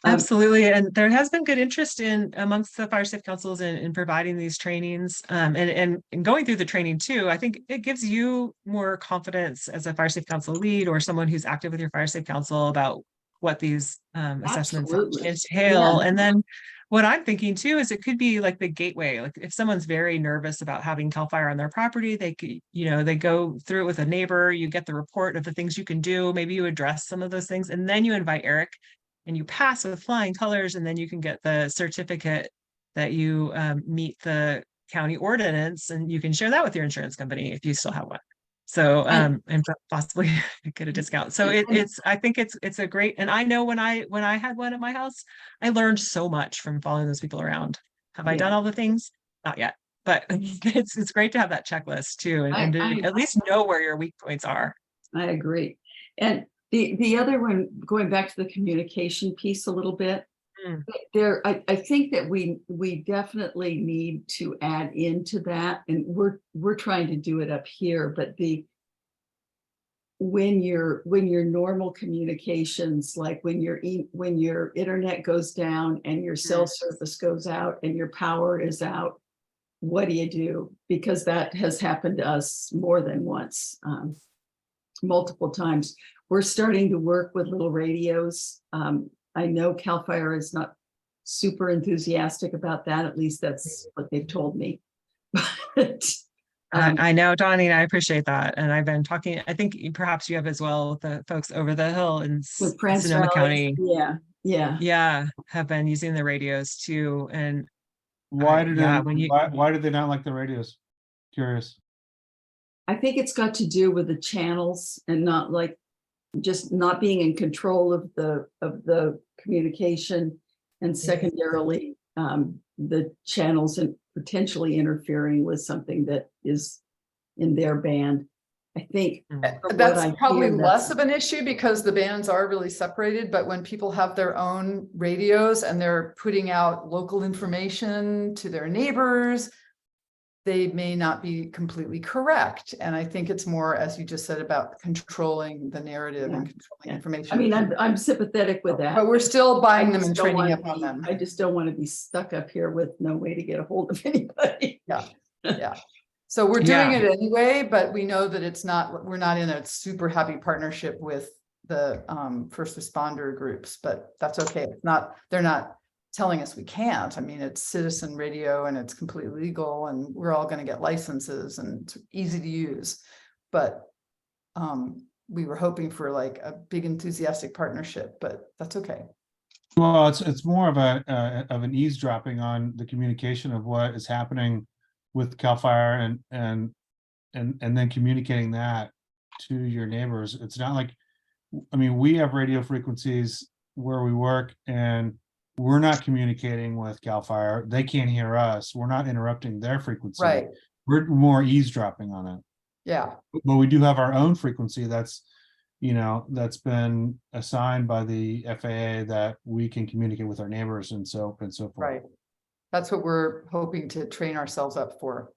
Absolutely. And there has been good interest amongst the fire safe councils in providing these trainings and going through the training too. I think it gives you more confidence as a fire safe council lead or someone who's active with your fire safe council about what these assessments entail. And then what I'm thinking too is it could be like the gateway. Like if someone's very nervous about having CAL FIRE on their property, they could, they go through it with a neighbor, you get the report of the things you can do, maybe you address some of those things, and then you invite Eric and you pass with flying colors, and then you can get the certificate that you meet the county ordinance, and you can share that with your insurance company if you still have one. So and possibly get a discount. So I think it's a great, and I know when I had one at my house, I learned so much from following those people around. Have I done all the things? Not yet, but it's great to have that checklist too, and to at least know where your weak points are. I agree. And the other one, going back to the communication piece a little bit, I think that we definitely need to add into that, and we're trying to do it up here, but when your normal communications, like when your internet goes down and your cell service goes out and your power is out, what do you do? Because that has happened to us more than once, multiple times. We're starting to work with little radios. I know CAL FIRE is not super enthusiastic about that. At least that's what they've told me. But, I know, Donnie, I appreciate that. And I've been talking, I think perhaps you have as well with the folks over the hill in Sonoma County. Yeah. Have been using the radios too. And why did they not like the radios? Curious. I think it's got to do with the channels and not just not being in control of the communication, and secondarily the channels and potentially interfering with something that is in their band. I think that's probably less of an issue because the bands are really separated, but when people have their own radios and they're putting out local information to their neighbors, they may not be completely correct. And I think it's more, as you just said, about controlling the narrative and controlling information. I mean, I'm sympathetic with that. But we're still buying them and training up on them. I just don't want to be stuck up here with no way to get a hold of anybody. Yeah. So we're doing it anyway, but we know that we're not in a super happy partnership with the first responder groups, but that's okay. They're not telling us we can't. I mean, it's citizen radio and it's completely legal and we're all going to get licenses and it's easy to use. But we were hoping for like a big enthusiastic partnership, but that's okay. Well, it's more of an eavesdropping on the communication of what is happening with CAL FIRE and and then communicating that to your neighbors. It's not like, I mean, we have radio frequencies where we work and we're not communicating with CAL FIRE. They can't hear us. We're not interrupting their frequency. Right. We're more eavesdropping on it. Yeah. But we do have our own frequency that's, you know, that's been assigned by the FAA that we can communicate with our neighbors and so forth. Right. That's what we're hoping to train ourselves up for.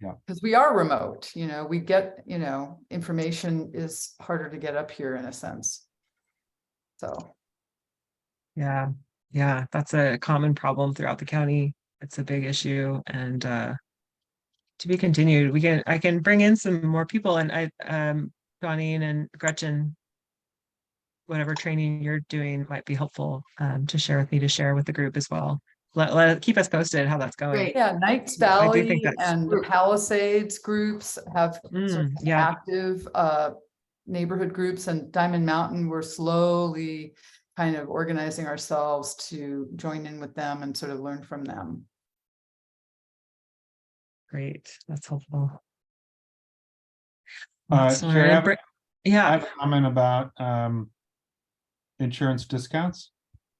Yeah. Because we are remote, you know, we get, you know, information is harder to get up here in a sense. So. Yeah, yeah, that's a common problem throughout the county. It's a big issue, and to be continued. I can bring in some more people, and Donnie and Gretchen, whatever training you're doing might be helpful to share with me, to share with the group as well. Keep us posted how that's going. Great. Yeah, Knights I do Valley think that's- and the Palisades groups have sort of yeah. active neighborhood groups, and Diamond Mountain, we're slowly kind of organizing ourselves to join in with them and sort of learn from them. Great, that's helpful. Sherry, I have Yeah. a comment about insurance discounts.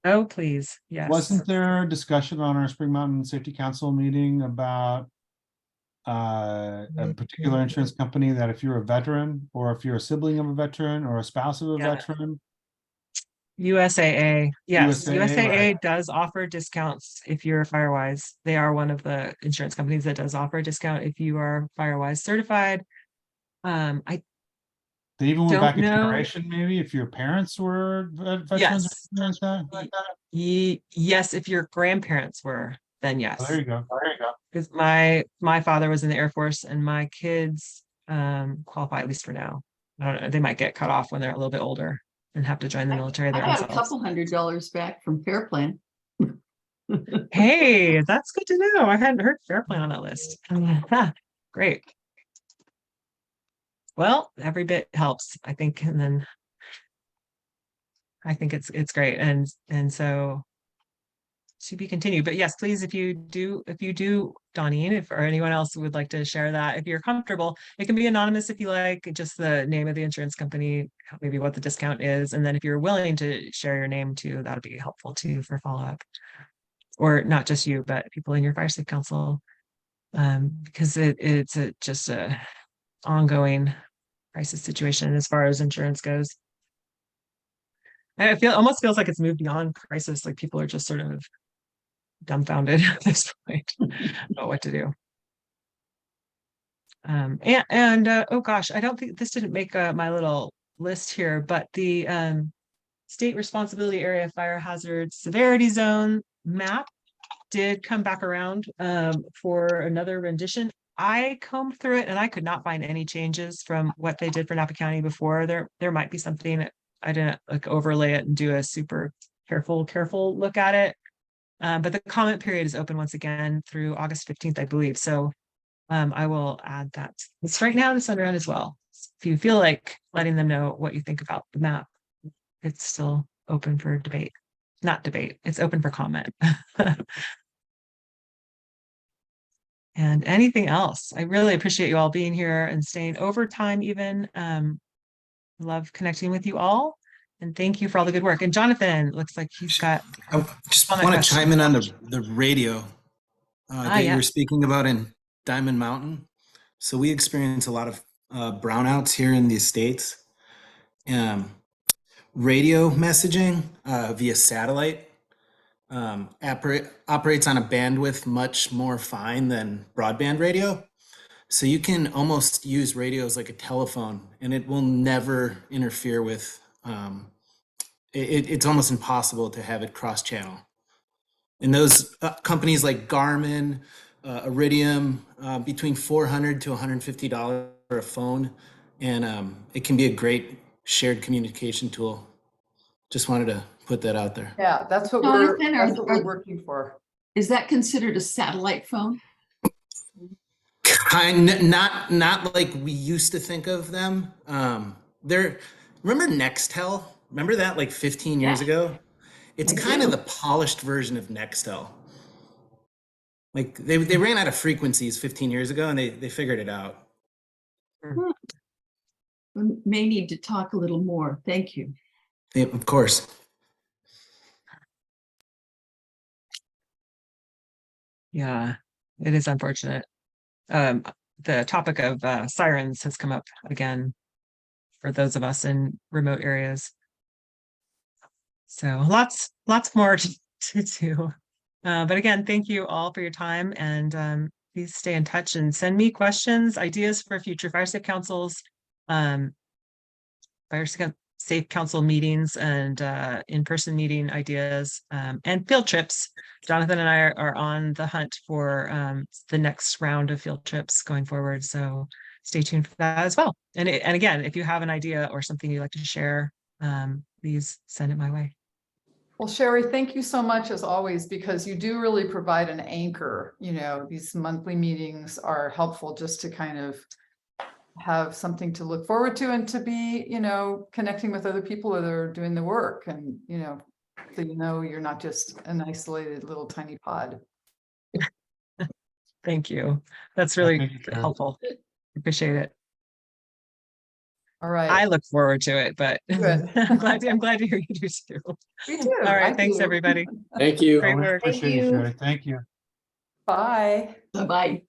Oh, please. Yes. Wasn't there a discussion on our Spring Mountain Safety Council meeting about a particular insurance company that if you're a veteran, or if you're a sibling of a veteran, or a spouse of a Yeah. veteran? USAA. Yes, USAA, USAA right. does offer discounts if you're Firewise. They are one of the insurance companies that does offer a discount if you are Firewise certified. I They even went don't back a know. generation, maybe, if your parents were veterans or Yes. something like that? Yes, if your grandparents were, then yes. Oh, there you go. Because my father was in the Air Force, and my kids qualify, at least for now. I don't know, they might get cut off when they're a little bit older and have to join the military I there got a themselves. couple $100 back from Fair Plan. Hey, that's good to know. I hadn't heard Fair Plan on that list. Great. Well, every bit helps, I think, and then I think it's great, and so to be continued. But yes, please, if you do, Donnie, or anyone else would like to share that, if you're comfortable, it can be anonymous if you like, just the name of the insurance company, maybe what the discount is, and then if you're willing to share your name too, that'd be helpful too for follow-up, or not just you, but people in your fire safe council, because it's just a ongoing crisis situation as far as insurance goes. And almost feels like it's moved beyond crisis, like people are just sort of dumbfounded at this point about what to do. Oh gosh, I don't think this didn't make my little list here, but the state responsibility area fire hazard severity zone map did come back around for another rendition. I combed through it and I could not find any changes from what they did for Napa County before. There might be something that I didn't like overlay it and do a super careful look at it. But the comment period is open once again through August 15th, I believe. So I will add that. It's right now to send around as well. If you feel like letting them know what you think about the map, it's still open for debate. Not debate, it's open for comment. And anything else. I really appreciate you all being here and staying over time even. Love connecting with you all. And thank you for all the good work. And Jonathan, looks like he's got. I just want to chime in on the radio that you were speaking about in Diamond Mountain. So we experience a lot of brownouts here in the States. Radio messaging via satellite operates on a bandwidth much more fine than broadband radio. So you can almost use radio as like a telephone, and it will never interfere with, it's almost impossible to have it cross-channel. And those companies like Garmin, Iridium, between $400 to $150 for a phone, and it can be a great shared communication tool. Just wanted to put that out there. Yeah, that's what we're working for. Is that considered a satellite phone? Not like we used to think of them. Remember Nextel? Remember that like 15 years ago? It's kind of the polished version of Nextel. Like they ran out of frequencies 15 years ago and they figured it out. We may need to talk a little more. Thank you. Yeah, of course. Yeah, it is unfortunate. The topic of sirens has come up again for those of us in remote areas. So lots more to do. But again, thank you all for your time, and please stay in touch and send me questions, ideas for future Fire Safe Councils, Fire Safe Council meetings, and in-person meeting ideas, and field trips. Jonathan and I are on the hunt for the next round of field trips going forward. So stay tuned for that as well. And again, if you have an idea or something you'd like to share, please send it my way. Well, Sherry, thank you so much as always, because you do really provide an anchor. You know, these monthly meetings are helpful just to kind of have something to look forward to and to be, you know, connecting with other people that are doing the work, and, you know, so you know you're not just an isolated little tiny pod. Thank you. That's really Thank you, Sharon. helpful. Appreciate it. All right. I look forward to it, but Good. I'm glad to hear you do too. Me too. All right. I Thanks, do. everybody. Thank you. Great Always work. appreciate you, Sherry. Thank you. Bye. Bye-bye.